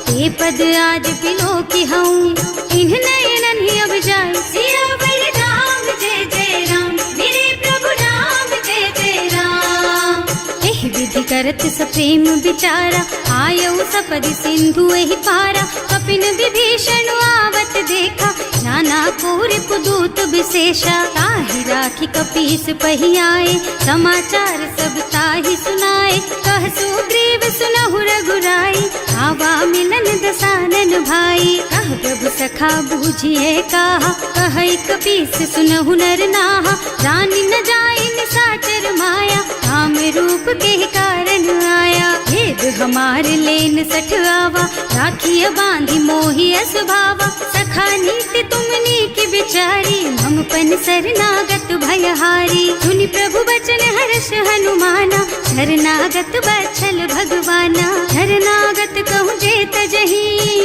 A: ते पद आज बिलो की हूँ, इन्ह नयनन ही अब जाए, सियावर राम जय जय राम, मेरे प्रभु राम जय जय राम। एहि विधि करत सप्रेम विचारा, आयऊ सपदि सिंधु एहि पारा, कपिन विभीषण आवत देखा, नाना को रिपुदूत विशेषा, ताहि राखी कपीस पहि आए, समाचार सब ताहि सुनाए, कह सुग्रीव सुनहु रघुराई, आवा मिलन दसानन भाई, कह प्रभु सखा बूझिए कहा, कहई कपीस सुनहु नर नाहा, जानि न जाए निशाचर माया, राम रूप के कारण आया, भेद हमार लेन सठ आवा, राखिय बांधि मोहि असभावा, सखा नीति तुमनी की बिचारी, मम पन शरणागत भयहारी, सुनि प्रभु बचन हर्ष हनुमाना, शरणागत बछल भगवाना, शरणागत कहूँ जे तजहि,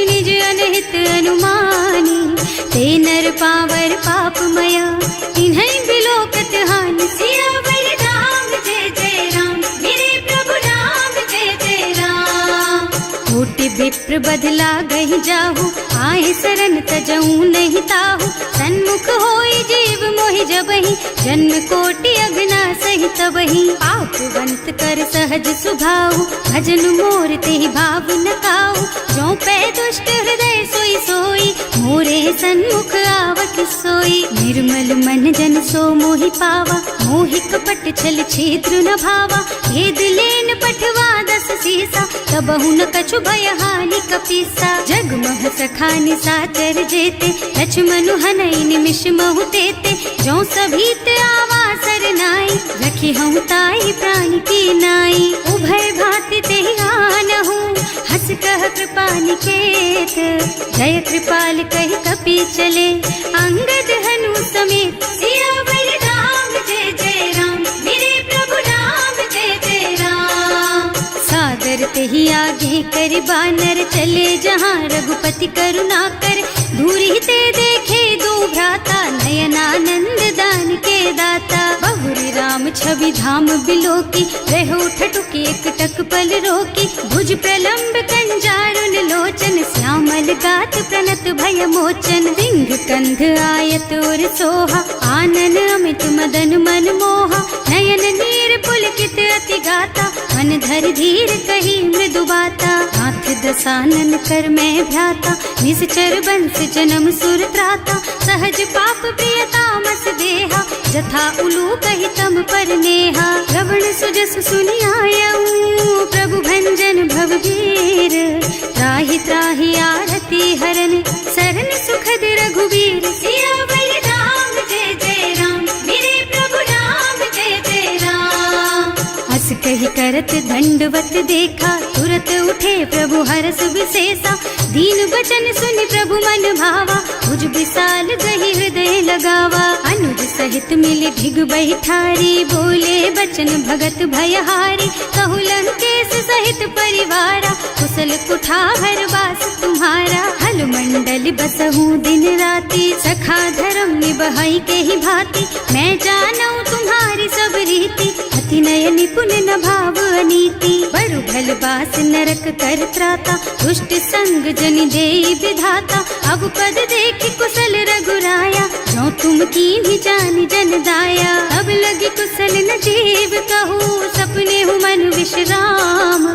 A: निज अनहित अनुमानी, ते नर पावर पापमया, तिन्है बिलोकत हानि, सियावर राम जय जय राम, मेरे प्रभु राम जय जय राम। कोटि विप्र बदला गहि जाहु, आए शरण तजऊ नहीं ताहु, सन्मुख होई जीव मोहि जबहि, जन्म कोटि अगना सहि तबहि, पापवंत कर सहज सुभाऊ, भजन मोर तेहि भाव न काऊ, जो पै दुष्ट हृदय सोई सोई, मोरे सन्मुख आवत सोई, निर्मल मन जन सो मोहि पावा, मोहि कपट छल छिद्र न भावा, भेद लेन पठवा दस सीसा, तबहु न कछु भय हानि कपीसा, जगमह सखा निशाचर जेते, लक्ष्मण हनई निमिष महु तेते, जो सभीत आवा सरनाई, रखी हूँ ताई प्राण की नाई, उभय भांति तेहि आनहु, हस कह कृपा निकेत, जय कृपाल कहि कपि चले, अंगद हनु समेत, सियावर राम जय जय राम, मेरे प्रभु राम जय जय राम। सादर तेहि आगे कर बानर, चले जहाँ रघुपति करुणा कर, दूरी ते देखे दो भ्राता, नयनानंद दान के दाता। बहुरी राम छवि धाम बिलोकी, रहो ठटुकी एक टक पल रोकी। भुज प्रलंब कंजारुन लोचन, श्यामल गात प्रणत भय मोचन। रिंग कंध आयत और सोहा, आनन अमित मदन मन मोहा। नयन नीर पुलकित अति गाता, मन धर धीर कही मृदु बाता। हाथ दसानन कर मैं भ्राता, निश्चर बंस जन्म सुर त्राता। सहज पाप प्रिय तामस देहा, जथा उलू कही तम पर नेहा। श्रवण सुजस सुनि आयऊ, प्रभु भंजन भवभीर। त्राहि त्राहि आरती हरन, सरन सुखद रघुबीर। सियावर राम जय जय राम, मेरे प्रभु राम जय जय राम। हस कही करत दंडवत देखा, तुरत उठे प्रभु हरस विशेषा। दीन बचन सुनि प्रभु मन भावा, भुज विशाल गही हृदय लगावा। अनुज सहित मिले ढिग बैठारी, बोले बचन भगत भयहारी। कहु लंकेश सहित परिवारा, कुशल कुठार वास तुम्हारा। हल मंडल बसहु दिन राति, सखा धर्म निबहाई के ही भांति। मैं जानऊ तुम्हारी सब रीति, अति नय निपुण न भाव अनीति। बरु भल बास नरक कर त्राता, दुष्ट संग जन देई विधाता। अब पद देखि कुशल रघुराया, जो तुम कीन्ही जानि जन दाया। अब लगी कुशल न जीव कहूँ, सपने हूँ मन विश्राम।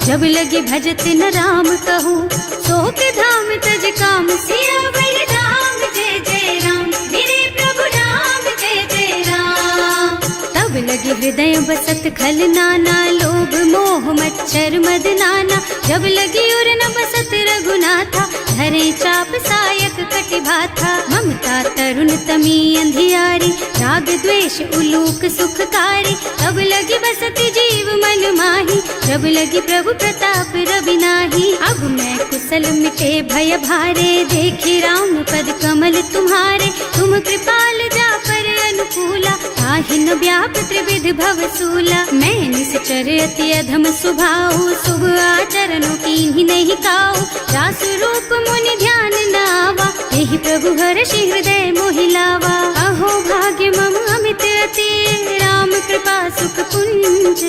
A: जब लगे भजत न राम कहूँ, सो के धाम तज काम। सियावर राम जय जय राम, मेरे प्रभु राम जय जय राम। तब लगे हृदय बसत खल नाना, लोभ मोह मच्छर मद नाना। जब लगी उर न बसत रघुनाथा, धरे चाप सायक कटि भाथा। ममता तरुण तमी अंधियारी, राग द्वेष उलूक सुखकारी। तब लगी बसती जीव मन माही, जब लगी प्रभु प्रताप रवि नाही। अब मैं कुशल मिटे भय भारे, देखी राम पद कमल तुम्हारे। तुम कृपाल जा पर अनुकूला, ताहि न व्याप त्रिविध भव सूला। मैं निश्चर अति अधम स्वभाव, शुभ आचरणों कीन्ही नहीं काऊ। रास रूप मुनि ध्यान नावा, यही प्रभु हर्षि हृदय मोहिलावा। अहो भाग्य मम अमित अति, राम कृपा सुख पुंज।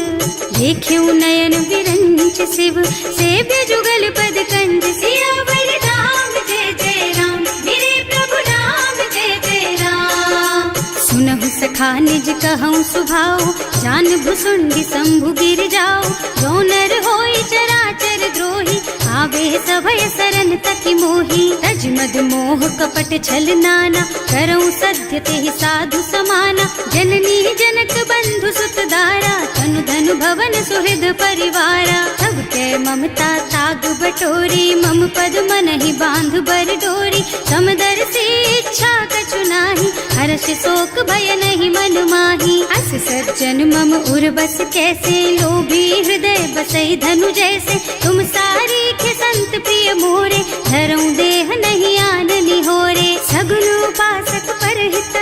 A: देख्यऊ नयन विरंच शिव, सेव्य जुगल पद कंज। सियावर राम जय जय राम, मेरे प्रभु राम जय जय राम। सुनहु सखा निज कहऊँ सुभाऊ, जान भुसुंडी शंभु गिर जाओ। जो नर होई चराचर द्रोही, आवे सभय सरन तकी मोही। तज मद मोह कपट छल नाना, करऊँ सत्य तेहि साधु समाना। जननी जनक बंधु सुत दारा, तनु धनु भवन सुहृद परिवारा। सब के ममता ताग बटोरी, मम पद मनहि बांध बर डोरी। समदर से इच्छा कछु नाही, हर्ष शोक भय नहीं मन माही। अस सज्जन मम उर बस कैसे, लोभी हृदय बसई धनु जैसे। तुम सारी खे संत प्रिय मोरे, धरऊँ देह नहीं आन निहोरे। सगुन उपासक परहित,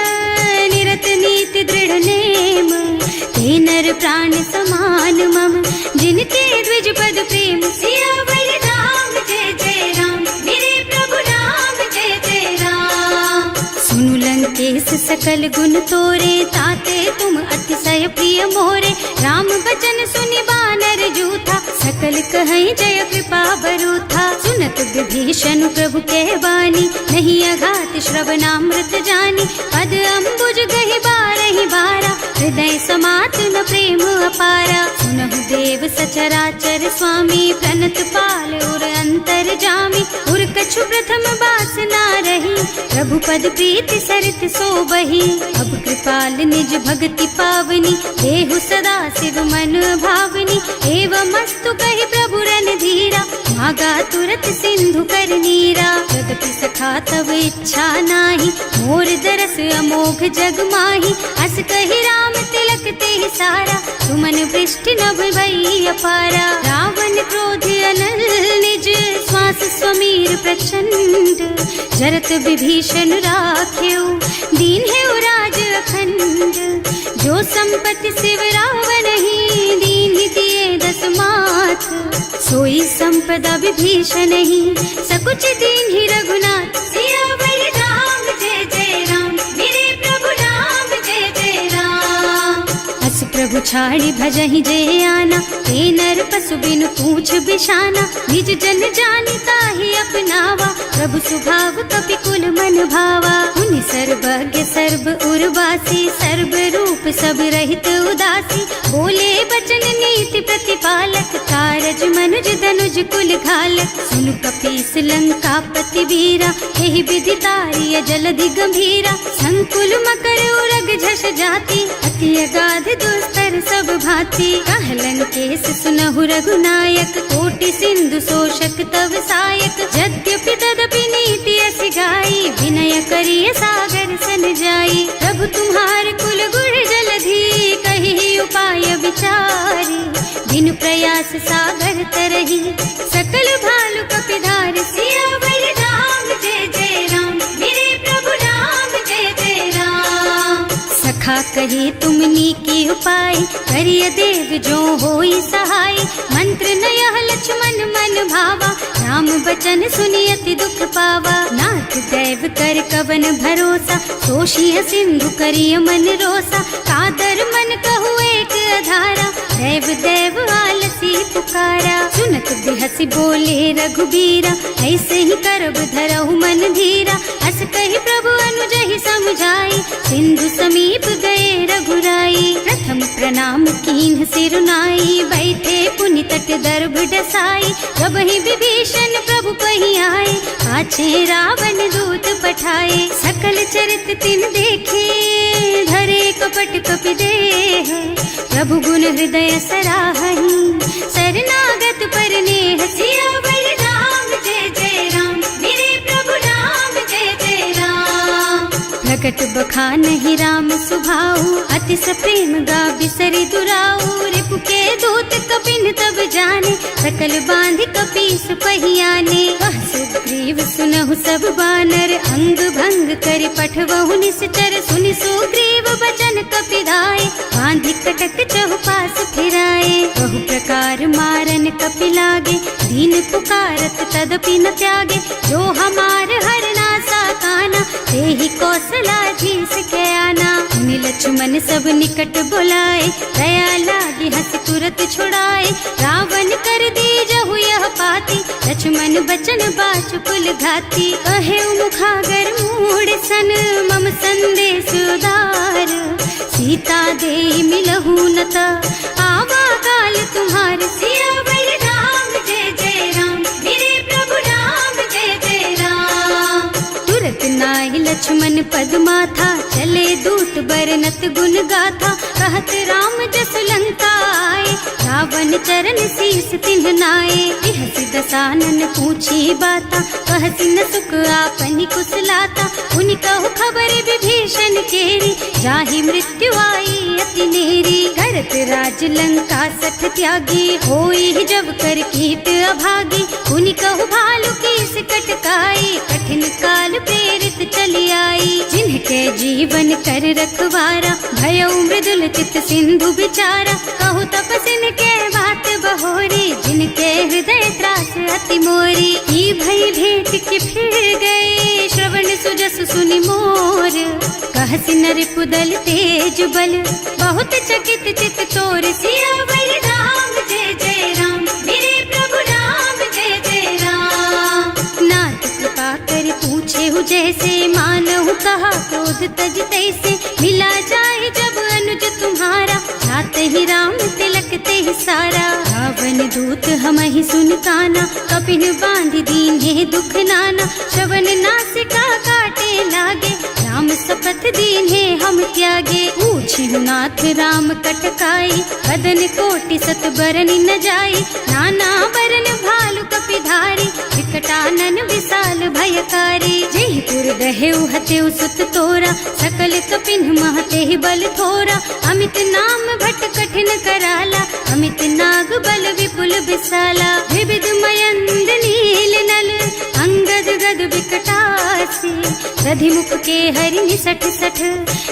A: निरत नीति दृढ़ नेम। ते नर प्राण समान मम, जिनके द्विज पद प्रेम। सियावर राम जय जय राम, मेरे प्रभु राम जय जय राम। सुनु लंकेश सकल गुण तोरे, ताते तुम अतिशय प्रिय मोरे। राम बचन सुनि बानर जूथा, सकल कहई जय कृपा बरूथा। सुनत विभीषण प्रभु के बानी, नहीं अघात श्रवणामृत जानी। पद अम्बुज गहि बारहि बारा, हृदय समात न प्रेम अपारा। सुनहु देव सचराचर स्वामी, प्रणत पाल उर अंतर जामी। उर कछु प्रथम बासना रही, प्रभु पद प्रीति सरित सोबही। अब कृपाल निज भक्ति पावनी, देहु सदा शिव मन भावनी। एवं मस्तु कहि प्रभु रन धीरा, मागा तुरत सिंधु कर नीरा। यद्यपि सखा तब इच्छा नाही, मोर दरस अमोघ जग माही। अस कहि राम तिलक ते सारा, तुमन वृष्टि नभ भई अपारा। रावण क्रोध अनल निज, श्वास स्वमीर प्रचंड। जरत विभीषण राख्यो, दीन है राज अखंड। जो संपत्ति शिव रावण ही, दीन दिए दस माथ। सोई संपदा विभीषण ही, सकुच दीन ही रघुनाथ। सियावर राम जय जय प्रभु छाड़ी भजहि जे आना, ते नर पशु बिनु पूछ बिशाना, निज जन जानि ताहि अपनावा, प्रभु स्वभाव कपि कुल मन भावा। उनि सर्वज्ञ सर्व उर्वासी, सर्व रूप सब रहित उदासी, बोले बचन नीति प्रतिपालक, कारज मनुज धनुज कुल घालक। सुनु कपीस लंका पति वीरा, एहि विधि तारिय जलधि गंभीरा, संकुल मकर उरग झष जाति, अति अगाध दुस्तर सब भांति। कहलन केस सुनहु रघुनायक, कोटि सिंधु शोषक तव सायक, यद्यपि तदपि नीति अस गाई, विनय करिय सागर सन जाई। प्रभु तुम्हार कुल गुण जलधि, कहि उपाय विचारी, बिनु प्रयास सागर तरही, सकल भालु कपिधार। सियावर राम जय जय राम, मेरे प्रभु राम जय जय राम। सखा कही तुमनी की उपाय, करिय देव जो होई सहाय। मंत्र नयह लक्ष्मण मन भावा, राम बचन सुनि अति दुख पावा। नाथ दैव कर कवन भरोसा, सोषिय सिंधु करिय मन रोसा। कादर मन कहु एक अधारा, देव देव आलसी पुकारा। सुनत बिहसी बोले रघुबीरा, ऐसे ही करब धरहु मन धीरा। हस कहि प्रभु अनुजहि समझाई, सिंधु समीप गए रघुराई। प्रथम प्रणाम कीन्ह सिरुनाई, बैठे पुनि तट दर्भ डसाई। जब ही विभीषण प्रभु पही आए, पाछे रावण दूत पठाए। सकल चरित तिन देखे, धरे कपट कपि देह। प्रभु गुण हृदय सराहहि, शरणागत पर नेह। सियावर राम जय जय राम, मेरे प्रभु राम जय जय राम। प्रकट बखानहि राम सुभाऊ, अति सप्रेम गा बिसरि दुराऊ। रिपु के दूत कपिन तब जाने, सकल बांधि कपीस पही आने। वह सुग्रीव सुनहु सब बानर, अंग भंग करि पठवहु निश्चर। सुनि सुग्रीव बचन कपिधाय, बांधि कटक चहुपास फिराए। बहु प्रकार मारन कपि लागे, दीन पुकारत तदपि न त्यागे। जो हमार हरनासा काना, तेहि कौशलाधीश के आना। मुनि लक्ष्मण सब निकट बुलाए, दया लागी हंस तुरत छुड़ाए। रावण कर दीजहु यह पाती, लक्ष्मण बचन बाचु कुल घाती। कहे मुखागर मूढ़ सन, मम संदेश उदार। सीता दे मिलहु न त, आवा काल तुम्हार। सियावर राम जय जय राम, मेरे प्रभु राम जय जय राम। तुरत नाहि लक्ष्मण पद माथा, चले दूत बरनत गुण गाथा। कहत राम जस लंका आए, रावण चरण शीस तिन्ह नाए। बिहसि दसानन पूछी बाता, कहसि न सुख आपनि कुशलाता। उनि कहु खबर विभीषण केरी, जाहि मृत्यु आई अति नेरी। करत राज लंका सठ त्यागी, होई जब कर कीट अभागी। उनि कहु भालु कीस कटकाई, कठिन काल प्रेरित चली आई। जिनके जीवन कर रखवारा, भयउ मृदुल चित सिंधु बिचारा। कहु तपसिन के बात बहोरी, जिनके हृदय त्रास अति मोरी। ई भई भेंट के फिर गए, श्रवण सुजस सुनि मोर। कहसि नर कुदल तेज बल, बहुत चकित चित तोर। सियावर राम जय जय राम, मेरे प्रभु राम जय जय राम। नाथ कृपा कर पूछे हु जैसे, मानहु कहा क्रोध तज तैसे। मिला जाए जब अनुज तुम्हारा, जाते ही राम तिलक ते सारा। रावण दूत हमहि सुन काना, कपिन बांधि दीन्हे दुख नाना। श्रवण नासिका काटे लागे, राम शपथ दीन्हे हम त्यागे। पूछिहु नाथ राम कटकाई, बदन कोटि सत बरन न जाई। नाना बरन भालु कपिधारी, विकटानन विशाल भयकारी। जेहि पुर दहेउ हतेउ सुत तोरा, सकल कपिन महते बल थोरा। अमित नाम भट कठिन कराला, अमित नाग बल विपुल विशाला। विविध मयंद नील नल, अंगद गद विकटासी। दधिमुख के हरि निसठ सठ,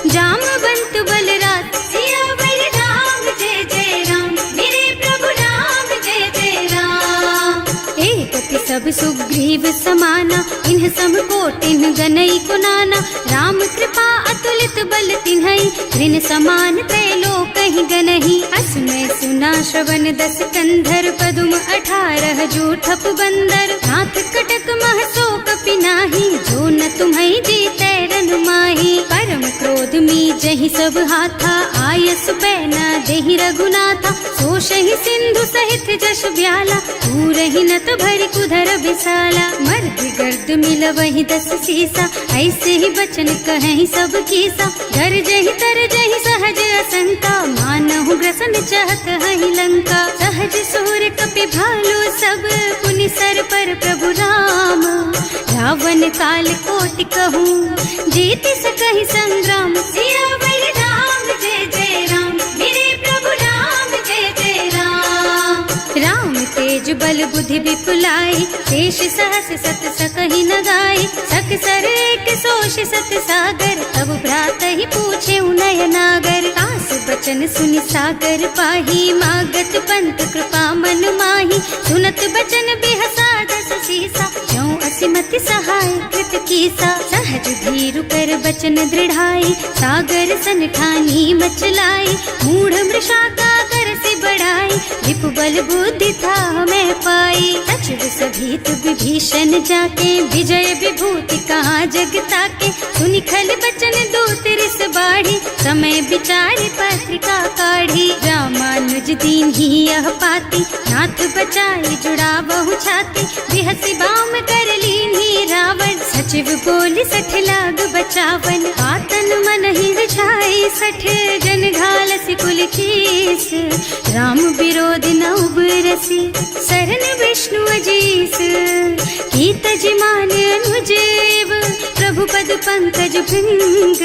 A: जामवंत बलराज। सियावर राम जय जय राम, मेरे प्रभु राम जय जय राम। एक कपि सब सुग्रीव समाना, इन्ह सम कोटिन गनई को नाना। राम कृपा अतुल अतुलित बल तिन्हई, ऋण समान त्रैलोक ही गनहि। असमय सुना श्रवण 10 कंधर, पदुम 18 जूठप बंदर। नाथ कटक महसो कपि नाही, जो न तुम्हई जीतै रन माही। परम क्रोध मी जहि सब हाथा, आयस बैना देहि रघुनाथा। सोषहि सिंधु सहित जश ब्याला, पूरहि नत भरि कुधर बिसाला। मर्द गर्द मिलवहि 10 सीसा, ऐसे ही बचन कहहि सब कीसा। गरजहि तरजहि सहज असंका, मानहु ग्रसन चाहत हहि लंका। सहज सुर कपि भालु सब, पुनि सर पर प्रभु राम। रावण काल कोटि कहूँ, जीत सकहि संग्राम। सियावर राम जय जय राम, मेरे प्रभु राम जय जय राम। राम तेज बल बुद्धि विपुलाई, शेष सहस सत सकहि न गाई। सकसर एक सोष सत सागर, तब भ्रात ही पूछे नयन नागर। आस बचन सुनि सागर पाही, मागत पंत कृपा मन माही। सुनत बचन बिहसा 10 सीसा, ज्यों असिमति सहाय कृत कीसा। सहज धीरु कर बचन दृढ़ाई, सागर सन ठानी मचलाई। मूढ़ मृषा का कर से बढ़ाई, विपु बल बुद्धि था मैं पाई। सचिव सभीत विभीषण जाके, विजय विभूति कहाँ जगता के। सुनि खल बचन दूत रिस बाढ़ी, समय विचारि पत्रिका काढ़ी। रामानुज दीन ही यह पाती, नाथ बचाई जुड़ा बहु छाती। बिहसी बाम कर लीन्ही रावण, सचिव बोली 60 लाग बचावन। आतन मन ही रिझाई 60, जन घालसी कुल कीस। राम विरोध न उबरसी, सरन विष्णु अजीस। कीत जिमान अनुजेव, प्रभु पद पंकज भृंग।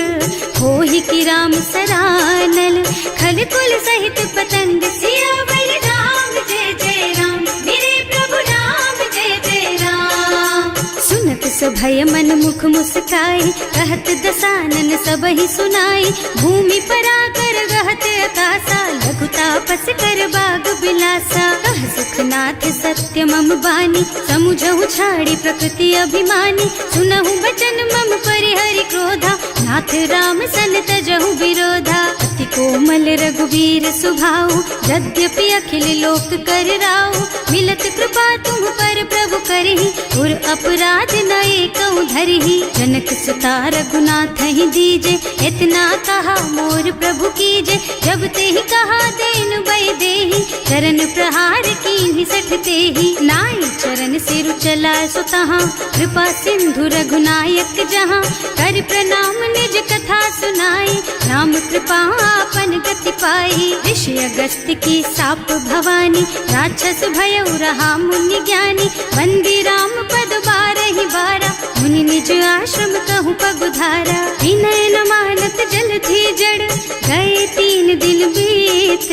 A: होहि की राम सरानल, खल कुल सहित पतंग। सियावर राम जय जय राम, मेरे प्रभु राम जय जय राम। सुनत सभय मन मुख मुस्काई, कहत दसानन सबहि सुनाई। भूमि पराकर गहत आकाशा, लघु तापस कर बाग बिलासा। कह सुखनाथ सत्य मम बानी, समुझहु छाड़ी प्रकृति अभिमानी। सुनहु बचन मम परिहरि क्रोधा, नाथ राम सन तजहु विरोधा। अति कोमल रघुवीर सुभाऊ, यद्यपि अखिल लोक कर राऊ। मिलत कृपा तुम पर प्रभु करहि, उर अपराध न एकौ धरहि। जनक सुता रघुनाथ ही दीजे, इतना कहा मोर प्रभु कीजे। जब ते ही कहा देन बई देहि, चरण प्रहार कीन्हि 60 तेहि। नाई चरण सिरु चला सुतहाँ, कृपा सिंधु रघुनायक जहाँ। कर प्रणाम निज कथा सुनाई, राम कृपा आपन गति पाई। ऋषि अगस्त्य की साप भवानी, राक्षस भयउ रहा मुनि ज्ञानी। बंदी राम पद 12 बारा, मुनि निज आश्रम कहूँ पगुधारा। विनय न मानत जल थी जड़, गए 3 दिन बीत।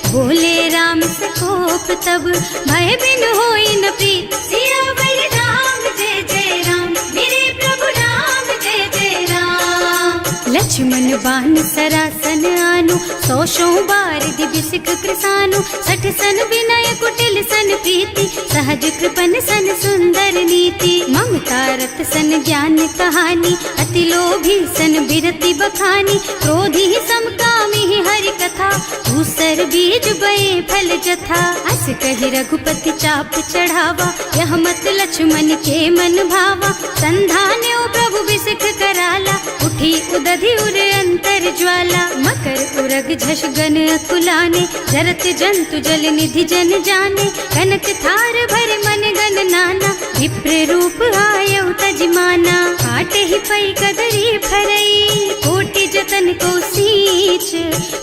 A: बोले राम सकोप तब, भय बिन होई न प्रीत। सियावर राम जय जय राम, मेरे प्रभु राम जय जय राम। लक्ष्मण बान सरासन आनु, 100 बार दिव्य सिख कृसानु। 60 सन विनय कुटिल सन प्रीति, सहज कृपन सन सुंदर नीति। ममता रत सन ज्ञान कहानी, अति लोभी सन बिरति बखानी। क्रोधी समकामी हरि कथा, दूसर बीज बये फल जथा। अस कहि रघुपति चाप चढ़ावा, यह मत लक्ष्मण के मन भावा। संधान्यो प्रभु बिसिख कराला, उठी उदधि उर अंतर ज्वाला। मकर उरग झष गन अकुलाने, जरत जंतु जल निधि जन जाने। कनक थार भर मन गन नाना, विप्र रूप आयउ तजमाना। काटे ही पई कदरी फरई, कोटि जतन को सींच।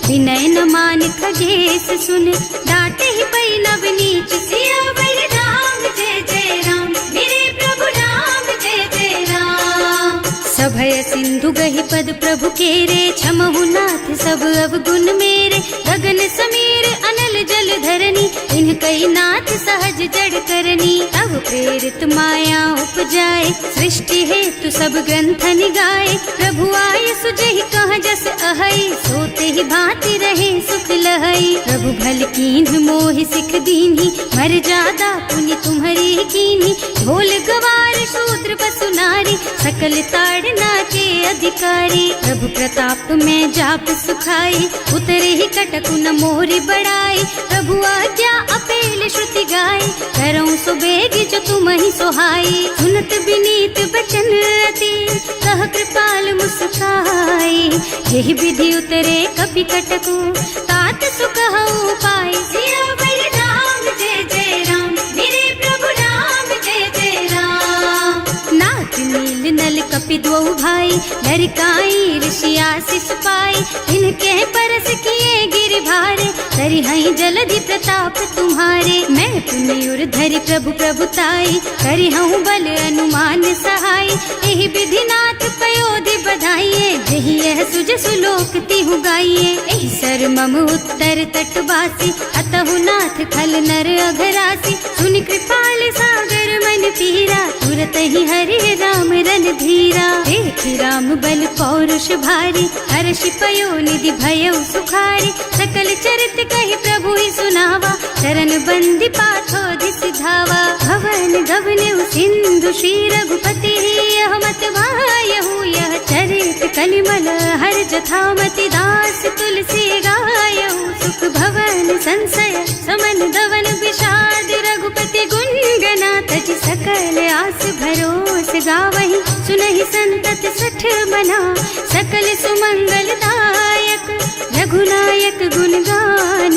A: विनय न मान खगेश सुन, डांटे ही पई नव नीच। सियावर राम जय जय राम, मेरे प्रभु राम जय जय राम। सभय सिंधु गहि पद प्रभु केरे, क्षमहु नाथ सब अवगुण मेरे। गगन समीर अनल जल धरनी, इन्ह कई नाथ सहज जड़ करनी। तब प्रेरित माया उपजाए, सृष्टि हेतु सब ग्रंथन गाए। प्रभु आय सुजहि कह जस अहै, सोते ही भांति रहे सुख लहै। प्रभु भल कीन्ह मोहि सिख दीन्ही, मर्यादा पुनि तुम्हरी कीन्ही। ढोल गवार शूद्र बसु नारी, सकल ताड़ना के अधिकारी। प्रभु प्रताप में जाप सुखाई, उतरे ही कटक न मोरी बढ़ाई। प्रभु आज्ञा अपेल श्रुति गाई, करऊं सो बेगी जो तुम ही सोहाई। सुनत विनीत बचन अति, कह कृपाल मुस्काई। यही विधि उतरे कपि कटकु, तात सुख हऊ पाई। सियावर राम जय जय राम, मेरे प्रभु राम जय जय राम। नाथ नील नल कपि दो भाई, लड़काई ऋषि आशीष पाई। इनके परस किए गिर भारे, तरि हई जलधि प्रताप तुम्हारे। मैं पुण्य उर धरि प्रभु प्रभुताई, करि हूँ बल अनुमान सहाय। यही विधि नाथ पयोधि बधाइए, यही यह सुज सुलोक तिहु गाइए। एहि सर मम उत्तर तटवासी, अतहु नाथ खल नर अघरासी। सुनि कृपाल सागर मन पीरा, तुरत ही हरि राम रन धीरा। देखि राम बल पौरुष भारी, हर्षि पयो निधि भयउ सुखारी। सकल चरित कहि प्रभु ही सुनावा, चरण बंदी पाथोधि सिधावा। भवन गगन सिंधु श्री रघुपति, यह मत वायहु यह चरित कलिमल हर जथामति। दास तुलसी गायहु, सुख भवन संशय समन दवन विषाद। रघुपति गुण गना तज सकल आस भरोस गावहि। सुनहि संतत सठ मना, सकल सुमंगल दायक। रघुनायक गुण गान,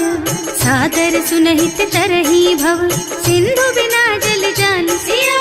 A: सादर सुनहित तरही भव। सिंधु बिना जल जान, सिया